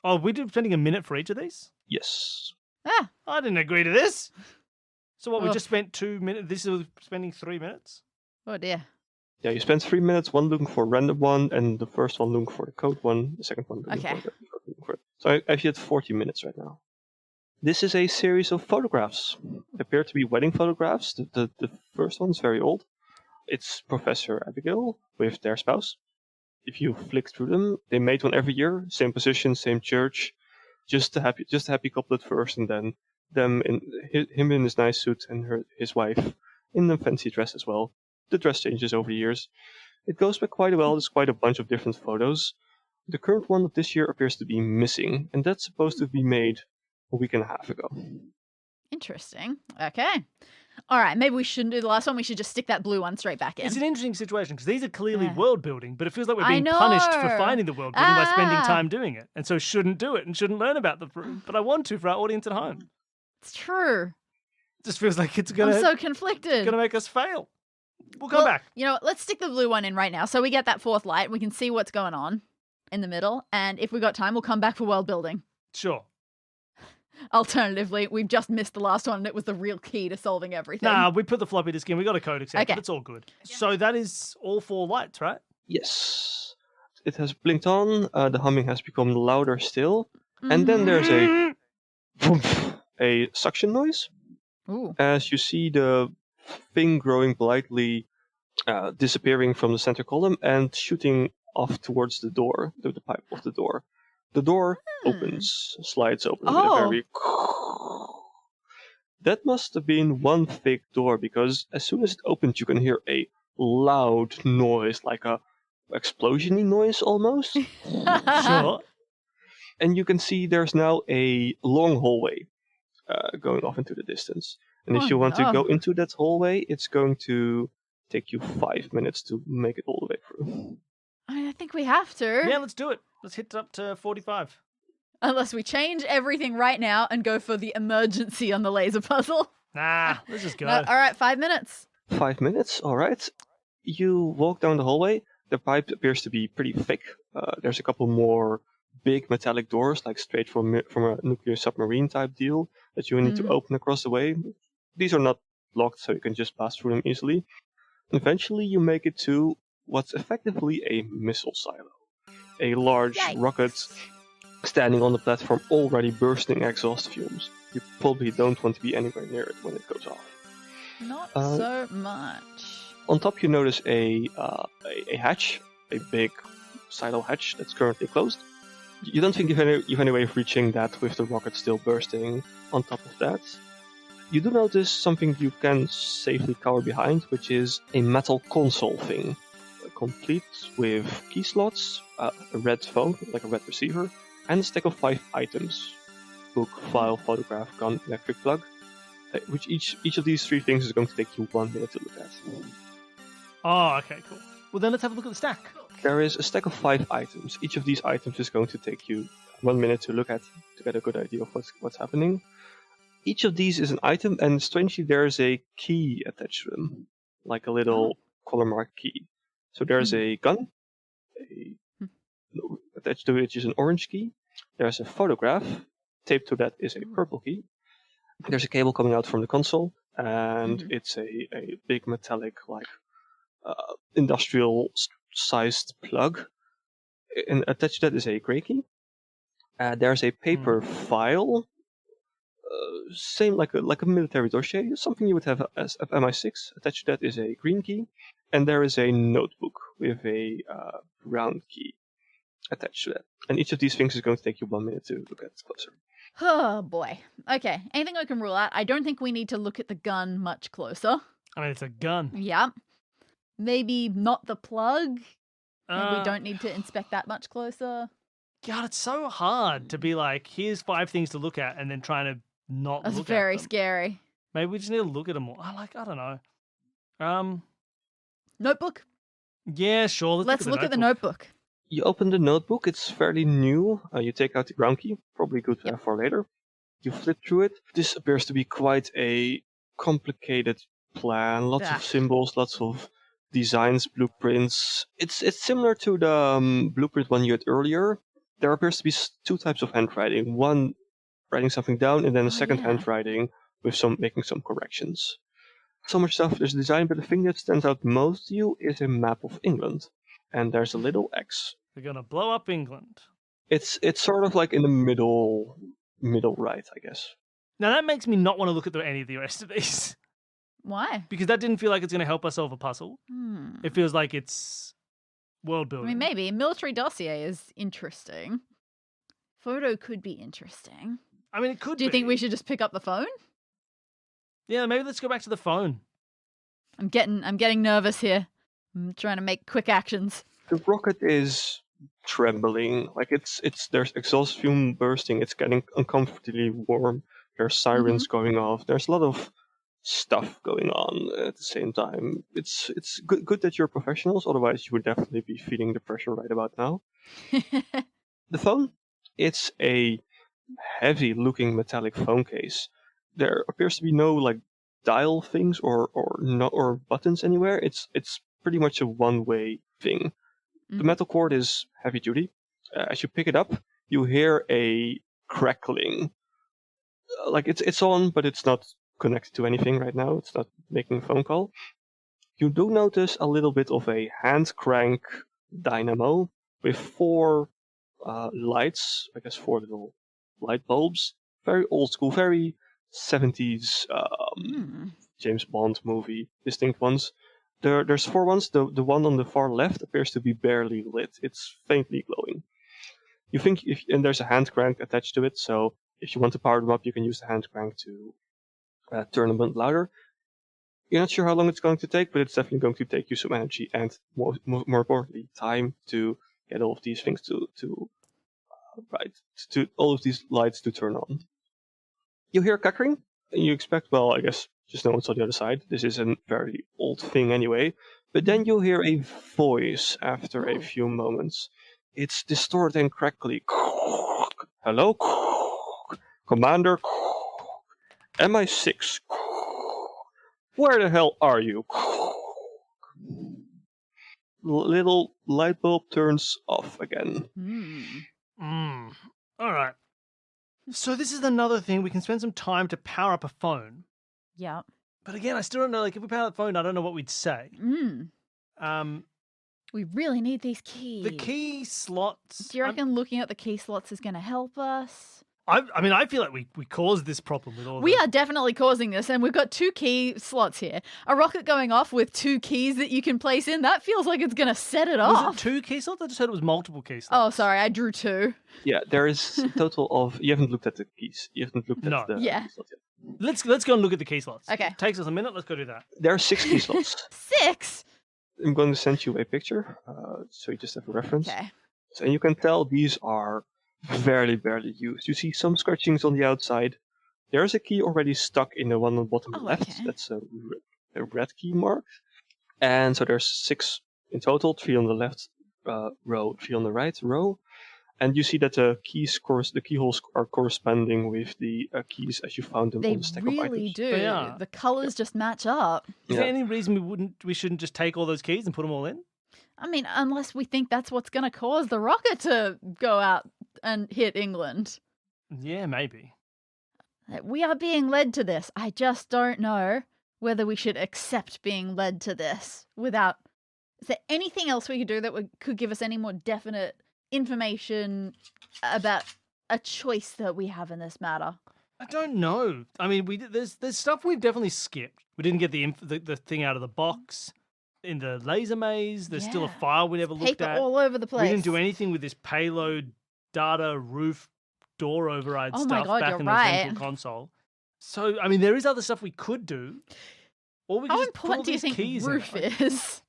Oh, we're spending a minute for each of these? Yes. I didn't agree to this. So what? We just spent 2 minutes. This is spending 3 minutes. Oh dear. Yeah, you spent 3 minutes, one looking for a random one, and the first one looking for the code one, the second one looking for it. So I have you at 40 minutes right now. This is a series of photographs. They appear to be wedding photographs. The first one's very old. It's Professor Abigail with their spouse. If you flick through them, they made one every year, same position, same church. Just a happy couple at first, and then him in his nice suit and his wife in a fancy dress as well. The dress changes over the years. It goes back quite well. There's quite a bunch of different photos. The current one of this year appears to be missing, and that's supposed to be made a week and a half ago. Interesting. Okay. All right, maybe we shouldn't do the last one. We should just stick that blue one straight back in. It's an interesting situation because these are clearly Yeah. world building, but it feels like we're I being punished for know. finding the world building by spending Ah. time doing it, and so shouldn't do it and shouldn't learn about the but I want to for our audience at home. It's true. It just feels like it's I'm gonna so conflicted. make us fail. We'll come Well, back. You know what? Let's stick the blue one in right now so we get that fourth light. We can see what's going on in the middle. And if we got time, we'll come back for world building. Sure. Alternatively, we've just missed the last one and it was the real key to solving everything. Nah, we put the floppy disk in. We got a code accepted. Okay. It's all good. So that is all 4 lights, right? Yes. It has blinked on, the humming has become louder still, and then there's a suction noise. Ooh. As you see the thing growing politely disappearing from the center column and shooting off towards the door, the pipe of the door. The door opens, slides open with a very... That must have been one thick door, because as soon as it opens you can hear a loud noise, like a explosion-y noise almost. Sure. And you can see there's now a long hallway going off into the distance. And if you want to go into that hallway, it's going to take you 5 minutes to make it all the way through. I think we have to. Yeah, let's do it. Let's hit up to 45. Unless we change everything right now and go for the emergency on the laser puzzle. Nah, let's just go. All right, 5 minutes. 5 minutes, all right. You walk down the hallway. The pipe appears to be pretty thick. There's a couple more big metallic doors, like straight from a nuclear submarine type deal, that you need to open across the way. These are not locked, so you can just pass through them easily. Eventually, you make it to what's effectively a missile silo. A large rocket standing on the platform, already bursting exhaust fumes. You probably don't want to be anywhere near it when it goes off. Not so much. On top, you notice a hatch, a big silo hatch that's currently closed. You don't think you've any way of reaching that with the rocket still bursting on top of that. You do notice something you can safely cover behind, which is a metal console thing, complete with key slots, a red phone, like a red receiver, and a stack of 5 items: book, file, photograph, gun, electric plug. Which each of these 3 things is going to take you 1 minute to look at. Oh, okay, cool. Well, then let's have a look at the stack. There is a stack of 5 items. Each of these items is going to take you 1 minute to look at to get a good idea of what's happening. Each of these is an item, and strangely there is a key attached to them, like a little color mark key. So there's a gun, attached to which is an orange key. There's a photograph. Taped to that is a purple key. There's a cable coming out from the console, and it's a big metallic, like industrial-sized plug. And attached to that is a gray key. There's a paper file, same like a military dossier, something you would have as MI6. Attached to that is a green key, and there is a notebook with a round key attached to that. And each of these things is going to take you 1 minute to look at closer. Oh boy. Okay. Anything I can rule out? I don't think we need to look at the gun much closer. I mean, it's a gun. Yeah. Maybe not the plug. Maybe we don't need to inspect that much closer. God, it's so hard to be like, here's 5 things to look at, and then trying to not That's look very at them. scary. Maybe we just need to look at them more. I don't know. Notebook. Yeah, sure. Let's look at the notebook. You open the notebook, it's fairly new. You take out the ground key, probably good to have for later. You flip through it. This appears to be quite a complicated plan. Lots of symbols, lots of designs, blueprints. It's similar to the blueprint one you had earlier. There appears to be 2 types of handwriting. One writing something down, and then a second handwriting with making some corrections. So much stuff is designed, but the thing that stands out most to you is a map of England. And there's a little X. They're gonna blow up England. It's sort of like in the middle right, I guess. Now that makes me not want to look at any of the rest of these. Why? Because that didn't feel like it's going to help us solve a puzzle. It feels like it's world I building. mean, maybe. Military dossier is interesting. Photo could be interesting. I mean, it could be. Do you think we should just pick up the phone? Yeah, maybe let's go back to the phone. I'm getting nervous here. I'm trying to make quick actions. The rocket is trembling. Like there's exhaust fume bursting. It's getting uncomfortably warm. There's sirens going off. There's a lot of stuff going on at the same time. It's good that you're professionals. Otherwise, you would definitely be feeling the pressure right about now. The phone, it's a heavy-looking metallic phone case. There appears to be no like dial things or buttons anywhere. It's pretty much a one-way thing. The metal cord is heavy duty. As you pick it up, you hear a crackling. Like it's on, but it's not connected to anything right now. It's not making a phone call. You do notice a little bit of a hand crank dynamo with 4 lights. I guess 4 little light bulbs. Very old school, very 70s James Bond movie distinct ones. There's 4 ones. The one on the far left appears to be barely lit. It's faintly glowing. You think and there's a hand crank attached to it, so if you want to power them up, you can use the hand crank to turn them a bit louder. You're not sure how long it's going to take, but it's definitely going to take you some energy and more importantly, time to get all of these things to all of these lights to turn on. You hear cackling, and you expect, well, I guess just no one's on the other side. This is a very old thing anyway. But then you hear a voice after a few moments. It's distorted and crackly. Hello? Commander? MI6? Where the hell are you? Little light bulb turns off again. All right. So this is another thing. We can spend some time to power up a phone. Yeah. But again, I still don't know. Like, if we power up the phone, I don't know what we'd say. We really need these keys. The key slots. Do you reckon looking at the key slots is going to help us? I mean, I feel like we caused this problem with all. We are definitely causing this, and we've got 2 key slots here. A rocket going off with 2 keys that you can place in. That feels like it's going to set it off. Was it 2 key slots? I just heard it was multiple key slots. Oh, sorry, I drew 2. Yeah, there is a total of. You haven't looked at the keys. You haven't looked at the key slots yet. Let's go and look at the key slots. Okay. It takes us a minute. Let's go do that. There are 6 key slots. 6. I'm going to send you a picture, so you just have a reference. Okay. So, and you can tell these are barely used. You see some scratchings on the outside. There's a key already stuck in the one on the bottom left. Okay. That's a red key mark. And so there's 6 in total, 3 on the left row, 3 on the right row. And you see that the keyholes are corresponding with the keys as you found them on the stack of items. They really do. They are. The colors just match up. Is there any reason we shouldn't just take all those keys and put them all in? I mean, unless we think that's what's going to cause the rocket to go out and hit England. Yeah, maybe. We are being led to this. I just don't know whether we should accept being led to this without... Is there anything else we could do that could give us any more definite information about a choice that we have in this matter? I don't know. I mean, there's stuff we've definitely skipped. We didn't get the thing out of the box. In the laser maze, there's still a file we never looked at. Paper all over the place. We didn't do anything with this payload, data, roof, door override stuff back in the central console. So, I mean, there is other stuff we could do. Or we could How just put all important do you these think keys roof in. is?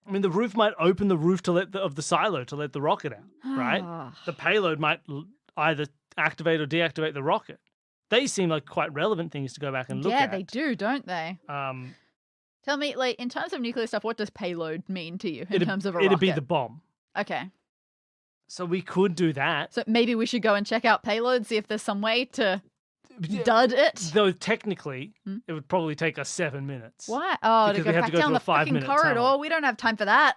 I mean, the roof might open the roof of the silo to let the rocket out, right? The payload might either activate or deactivate the rocket. They seem like quite relevant things to go back and look at. Yeah, they do, don't they? Tell me, like, in terms of nuclear stuff, what does payload mean to you in terms of a rocket? It'd be the bomb. Okay. So we could do that. So maybe we should go and check out payload, see if there's some way to dud it. Though technically, it would probably take us 7 minutes. Why? Oh, Because to we go have back to go down through the a fucking 5-minute corridor. tunnel. We don't have time for that.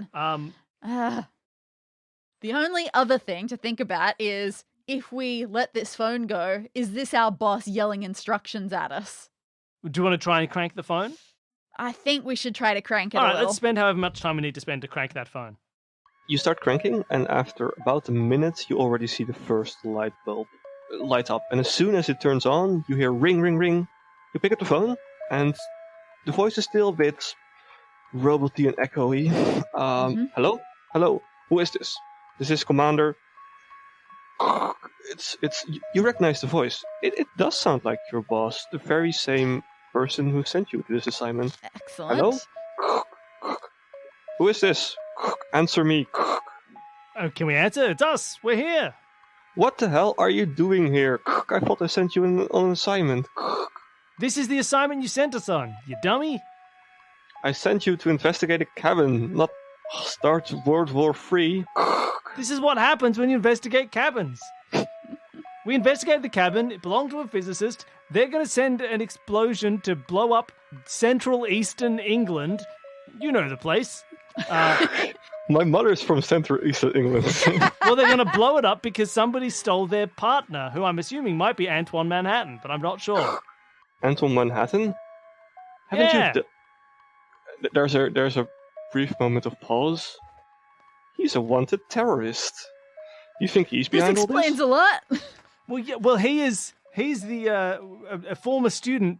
The only other thing to think about is if we let this phone go, is this our boss yelling instructions at us? Do you want to try and crank the phone? I think we should try to crank it All a right, little. let's spend however much time we need to spend to crank that phone. You start cranking, and after about a minute, you already see the first light bulb light up. And as soon as it turns on, you hear ring, ring, ring. You pick up the phone, and the voice is still a bit roboty and echoey. Hello? Hello? Who is this? This is Commander. You recognize the voice. It does sound like your boss, the very same person who sent you to this assignment. Excellent. Hello? Who is this? Answer me. Can we answer? It's us. We're here. What the hell are you doing here? I thought I sent you on an assignment. This is the assignment you sent us on, you dummy. I sent you to investigate a cabin, not start World War III. This is what happens when you investigate cabins. We investigated the cabin. It belonged to a physicist. They're going to send an explosion to blow up central eastern England. You know the place. My mother's from Central Eastern England. Well, they're going to blow it up because somebody stole their partner, who I'm assuming might be Antoine Manhattan, but I'm not sure. Anton Manhattan? Yeah. There's a brief moment of pause. He's a wanted terrorist. You think he's behind all this? This explains a lot. Well, yeah. Well, he's the a former student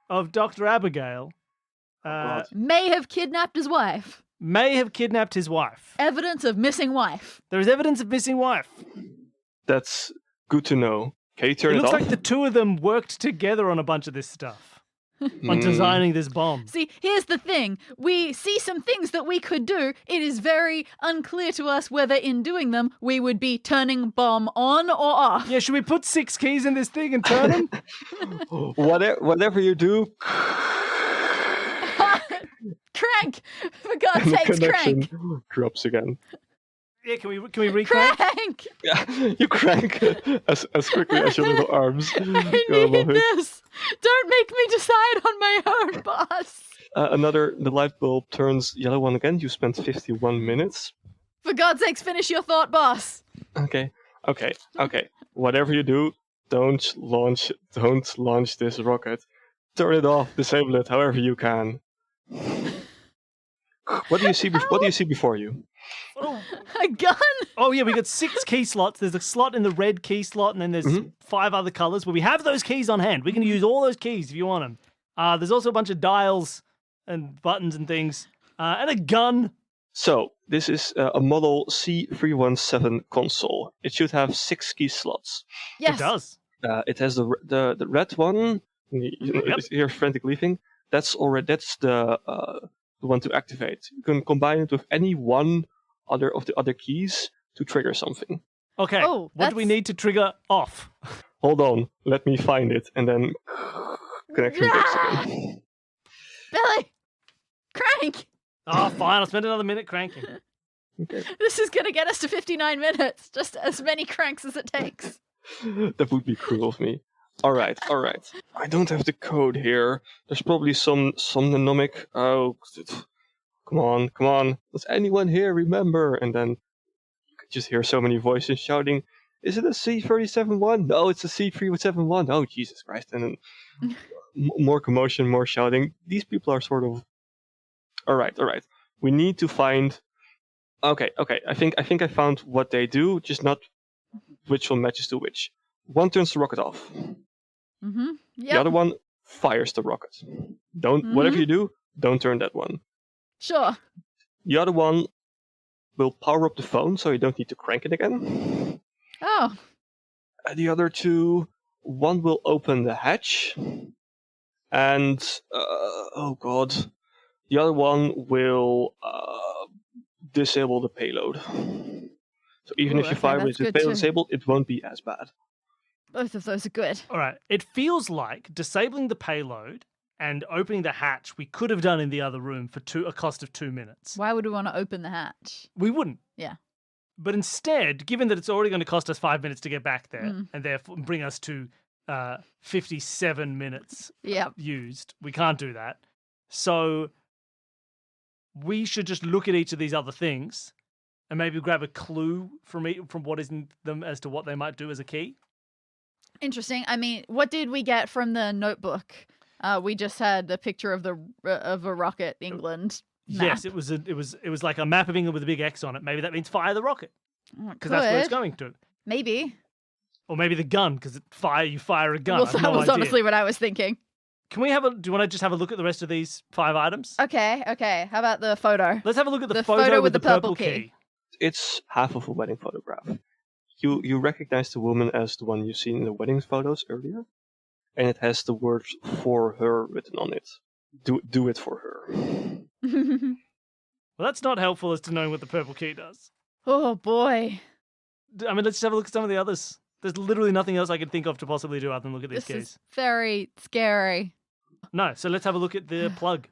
of Dr. Abigail. God. May have kidnapped his wife. May have kidnapped his wife. Evidence of missing wife. There is evidence of missing wife. That's good to know. Can you turn It it looks off? like the two of them worked together on a bunch of this stuff. On designing this bomb. See, here's the thing. We see some things that we could do. It is very unclear to us whether in doing them we would be turning bomb on or off. Yeah, should we put 6 keys in this thing and turn them? Whatever you do, Crank! For God's the sakes, connection crank! drops again. Yeah, can we recrank? Crank! Yeah, you crank as quickly as your little arms I go above need it. this! Don't make me decide on my own, boss! The light bulb turns yellow one again. You spent 51 minutes. For God's sakes, finish your thought, boss! Okay. Whatever you do, don't launch this rocket. Turn it off, disable it, however you can. What do you see before you? Oh. A gun? Oh, yeah, we got 6 key slots. There's a slot in the red key slot, and then there's 5 other colors. But we have those keys on hand. We can use all those keys if you want them. There's also a bunch of dials and buttons and things, and a gun. So, this is a model C317 console. It should have 6 key slots. Yes. It does. It has the red one. Yep. You're frantically leaving. That's the one to activate. You can combine it with any one other of the other keys to trigger something. Okay, Oh, what do we need to trigger off? Hold on, let me find it, and then connection breaks Ah! again. Billy! Crank! Oh, fine, I'll spend another minute cranking. Okay. This is going to get us to 59 minutes. Just as many cranks as it takes. That would be cruel of me. All right. I don't have the code here. There's probably some mnemonic. Oh, come on. Does anyone here remember? And then you could just hear so many voices shouting, "Is it a C371? No, it's a C371. Oh, Jesus Christ!" And then more commotion, more shouting. These people are sort of. All right. We need to find. Okay. I think I found what they do, just not which one matches to which. One turns the rocket off. Mm-hmm. The Yep. other one fires the rocket. Whatever you do, don't turn that one. Sure. The other one will power up the phone, so you don't need to crank it again. Oh. The other two, one will open the hatch, and oh god, the other one will disable the payload. So even Ooh, if you okay, fire that's with the good payload too. disabled, it won't be as bad. Both of those are good. All right, it feels like disabling the payload and opening the hatch we could have done in the other room for a cost of 2 minutes. Why would we want to open the hatch? We wouldn't. Yeah. But instead, given that it's already going to cost us 5 minutes to get back there, Mm. and therefore bring us to 57 minutes Yep. used, we can't do that. So we should just look at each of these other things and maybe grab a clue from what is in them as to what they might do as a key. Interesting. I mean, what did we get from the notebook? We just had a picture of a rocket, England map. Yes, it was like a map of England with a big X on it. Maybe that means fire the rocket because that's where it's Could. going to. Maybe. Or maybe the gun because you fire a gun. Well, I have that no was idea. honestly what I was thinking. Can we do you want to just have a look at the rest of these 5 items? Okay. How about the photo? Let's have a look at the The photo photo with with the the purple purple key. key. It's half of a wedding photograph. You recognize the woman as the one you've seen in the wedding photos earlier, and it has the words "for her" written on it. Do it for her. Well, that's not helpful as to knowing what the purple key does. Oh boy. I mean, let's just have a look at some of the others. There's literally nothing else I can think of to possibly do other than look at these This keys. is very scary. No, so let's have a look at the plug.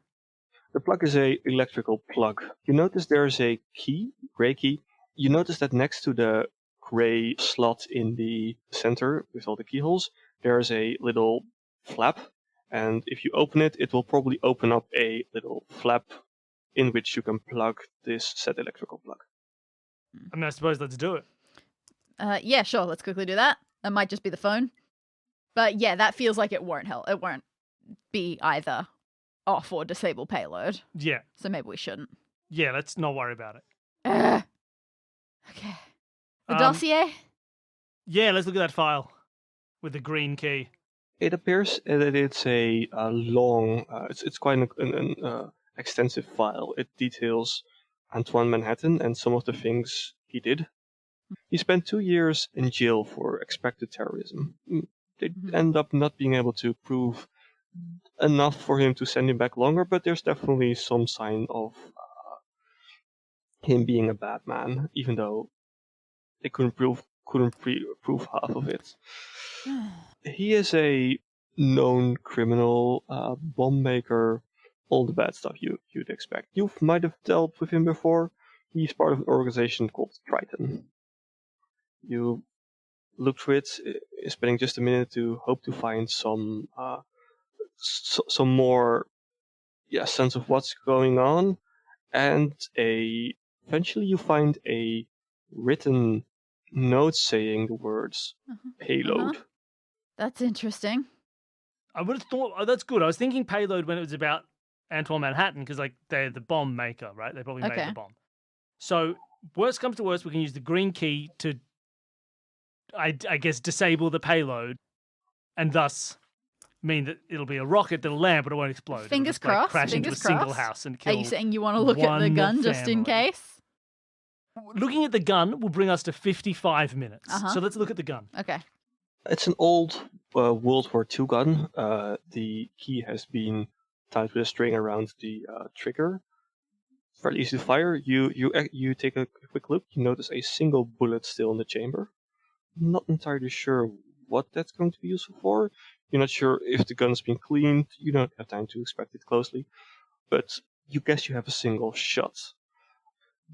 The plug is a electrical plug. You notice there's a key, gray key. You notice that next to the gray slot in the center with all the keyholes, there's a little flap. And if you open it, it will probably open up a little flap in which you can plug this said electrical plug. I mean, I suppose let's do it. Yeah, sure. Let's quickly do that. That might just be the phone. But yeah, that feels like it won't help. It won't be either off or disable payload. Yeah. So maybe we shouldn't. Yeah, let's not worry about it. Okay. The dossier? Yeah, let's look at that file with the green key. It appears that it's a long, it's quite an extensive file. It details Antoine Manhattan and some of the things he did. He spent 2 years in jail for expected terrorism. They end up not being able to prove enough for him to send him back longer, but there's definitely some sign of him being a bad man, even though they couldn't prove half of it. He is a known criminal, bomb maker, all the bad stuff you'd expect. You might have dealt with him before. He's part of an organization called Triton. You look through it, spending just a minute to hope to find some more sense of what's going on, and eventually you find a written note saying the words payload. That's interesting. I would have thought, that's good. I was thinking payload when it was about Antoine Manhattan, because like they're the bomb maker, right? They probably made the bomb. So worst comes to worst, we can use the green key to, I guess, disable the payload, and thus mean that it'll be a rocket that'll land, but it won't explode. Fingers it'll just, crossed. crash Fingers into a single crossed. house and kill. Are you saying you want to look at the gun just in case? Looking at the gun will bring us to 55 minutes. So let's look at the gun. Okay. It's an old World War II gun. The key has been tied with a string around the trigger. Fairly easy to fire. You take a quick look. You notice a single bullet still in the chamber. Not entirely sure what that's going to be useful for. You're not sure if the gun's been cleaned. You don't have time to inspect it closely. But you guess you have a single shot.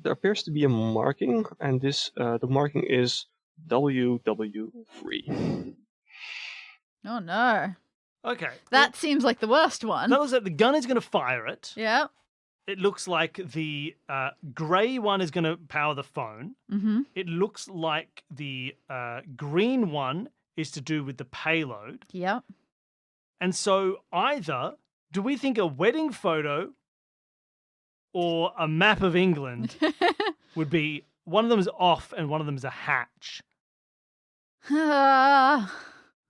There appears to be a marking, and the marking is WW3. Oh no. Okay. That seems like the worst one. That looks like the gun is going to fire it. Yeah. It looks like the grey one is going to power the phone. Mm-hmm. It looks like the green one is to do with the payload. Yep. And so either do we think a wedding photo or a map of England would be one of them is off and one of them is a hatch? Now,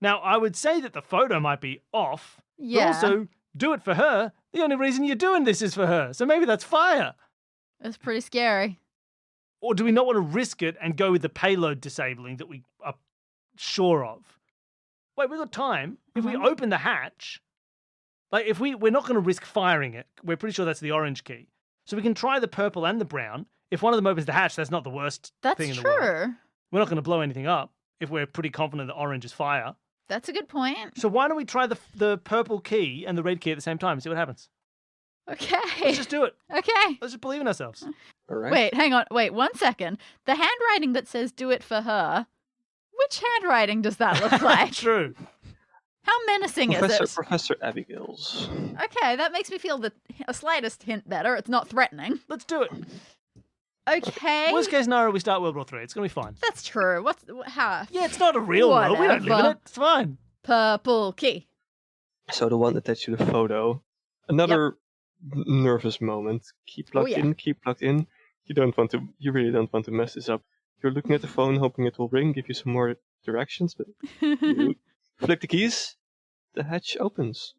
I would say that the photo might be off, but also do it for her. The only reason you're doing this is for her. So maybe that's fire. It's pretty scary. Or do we not want to risk it and go with the payload disabling that we are sure of? Wait, we've got time. If we open the hatch, like if we're not going to risk firing it, we're pretty sure that's the orange key. So we can try the purple and the brown. If one of them opens the hatch, that's not the worst thing in the world. That's true. We're not going to blow anything up if we're pretty confident that orange is fire. That's a good point. So why don't we try the purple key and the red key at the same time and see what happens? Okay. Let's just do it. Okay. Let's just believe in ourselves. All right. Wait, hang on. Wait, 1 second. The handwriting that says do it for her, which handwriting does that look like? True. How menacing is it? Professor Abigail's. Okay, that makes me feel a slightest hint better. It's not threatening. Let's do it. Okay. Worst case scenario, we start World War III. It's going to be fine. That's true. How? Yeah, it's not a real world. We don't live in Whatever. it. It's fine. Purple key. So the one attached to the photo. Another nervous moment. Keep plugged in. Keep plugged in. You really don't want to mess this up. You're looking at the phone, hoping it will ring, give you some more directions, but you flick the keys. The hatch opens.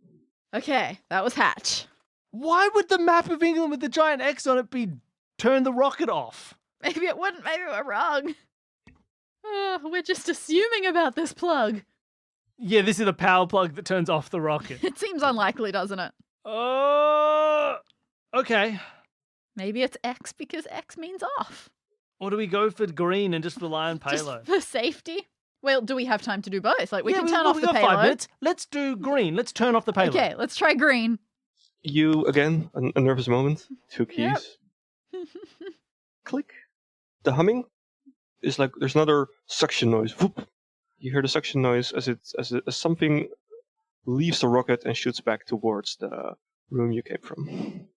Okay, that was hatch. Why would the map of England with the giant X on it be turn the rocket off? Maybe it wouldn't. Maybe we're wrong. We're just assuming about this plug. Yeah, this is the power plug that turns off the rocket. It seems unlikely, doesn't it? Okay. Maybe it's X because X means off. Or do we go for green and just rely on Just payload? for safety? Well, do we have time to do both? Like, we Yeah, can turn off we the got payload. 5 minutes. Let's do green. Let's turn off the payload. Okay, let's try green. You, again, a nervous moment. 2 keys. Yep. Click. The humming is like there's another suction noise. Whoop. You hear the suction noise as something leaves the rocket and shoots back towards the room you came from.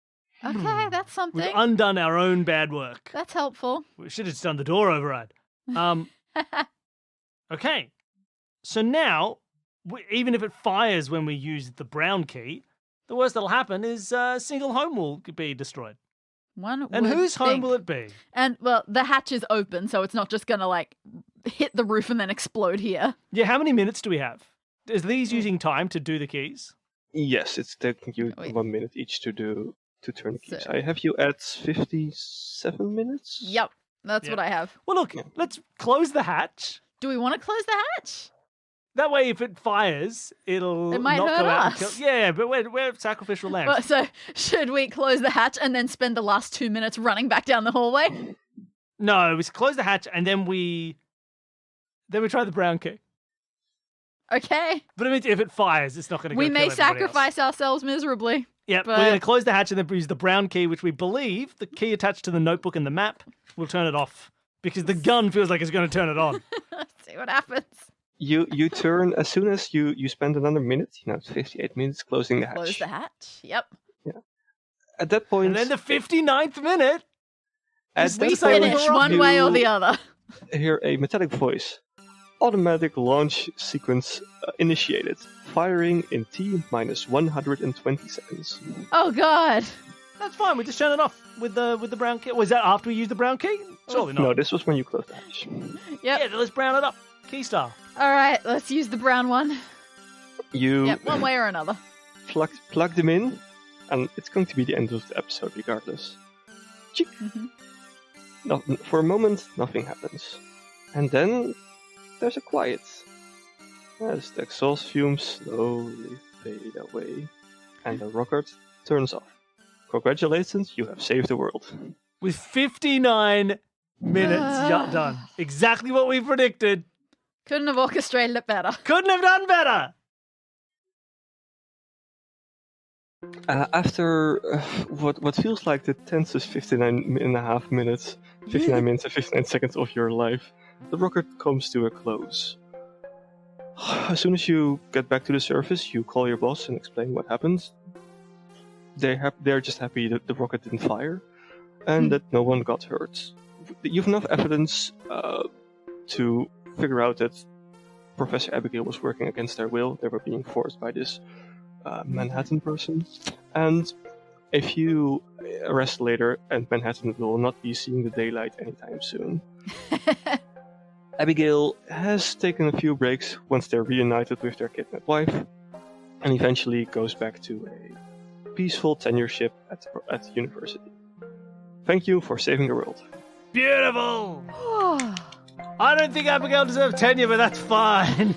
Okay, that's something. We've undone our own bad work. That's helpful. We should have just done the door override. Okay. So now, even if it fires when we use the brown key, the worst that'll happen is a single home will be destroyed. And whose home will it be? And, well, the hatch is open, so it's not just going to, like, hit the roof and then explode here. Yeah, how many minutes do we have? Is these using time to do the keys? Yes, it's taking you 1 minute each to turn the keys. So- I have you at 57 minutes? Yep, that's what I have. Well, look, let's close the hatch. Do we want to close the hatch? That way, if it fires, it'll It might not hurt go out and us. kill. Yeah, but we're sacrificial lambs. Well, so, should we close the hatch and then spend the last 2 minutes running back down the hallway? No, we close the hatch and then we try the brown key. Okay. But I mean, if it fires, it's not going to go We kill may everybody else. sacrifice ourselves miserably. Yeah, but- we're going to close the hatch and then use the brown key, which we believe the key attached to the notebook and the map will turn it off because the gun feels like it's going to turn it on. See what happens. You turn as soon as you spend another minute. It's 58 minutes closing the hatch. Close the hatch. Yep. At that point, And then the 59th minute, at We that finish point, one way or the other. hear a metallic voice. Automatic launch sequence initiated. Firing in T minus 120 seconds. Oh, God. that's fine. We just turn it off with the brown key. Was that after we use the brown key? Surely not. No, this was when you closed the hatch. Yep. Yeah, let's brown it up. Key style. All right, let's use the brown one. You Yep, one way or another. plug them in, and it's going to be the end of the episode regardless. Chick. Mhm. No, for a moment, nothing happens. And then there's a quiet as the exhaust fumes slowly fade away and the rocket turns off. Congratulations, you have saved the world. With 59 minutes done. Exactly what we predicted. Couldn't have orchestrated it better. Couldn't have done better. After what feels like the tensest 59 and a half minutes, 59 minutes and 59 seconds of your life, the rocket comes to a close. As soon as you get back to the surface, you call your boss and explain what happened. They're just happy that the rocket didn't fire and that no one got hurt. You've enough evidence to figure out that Professor Abigail was working against their will. They were being forced by this Manhattan person. And if you arrest later, and Manhattan will not be seeing the daylight anytime soon. Abigail has taken a few breaks once they're reunited with their kidnapped wife, and eventually goes back to a peaceful tenureship at university. Thank you for saving the world. Beautiful. I don't think Abigail deserves tenure, but that's fine.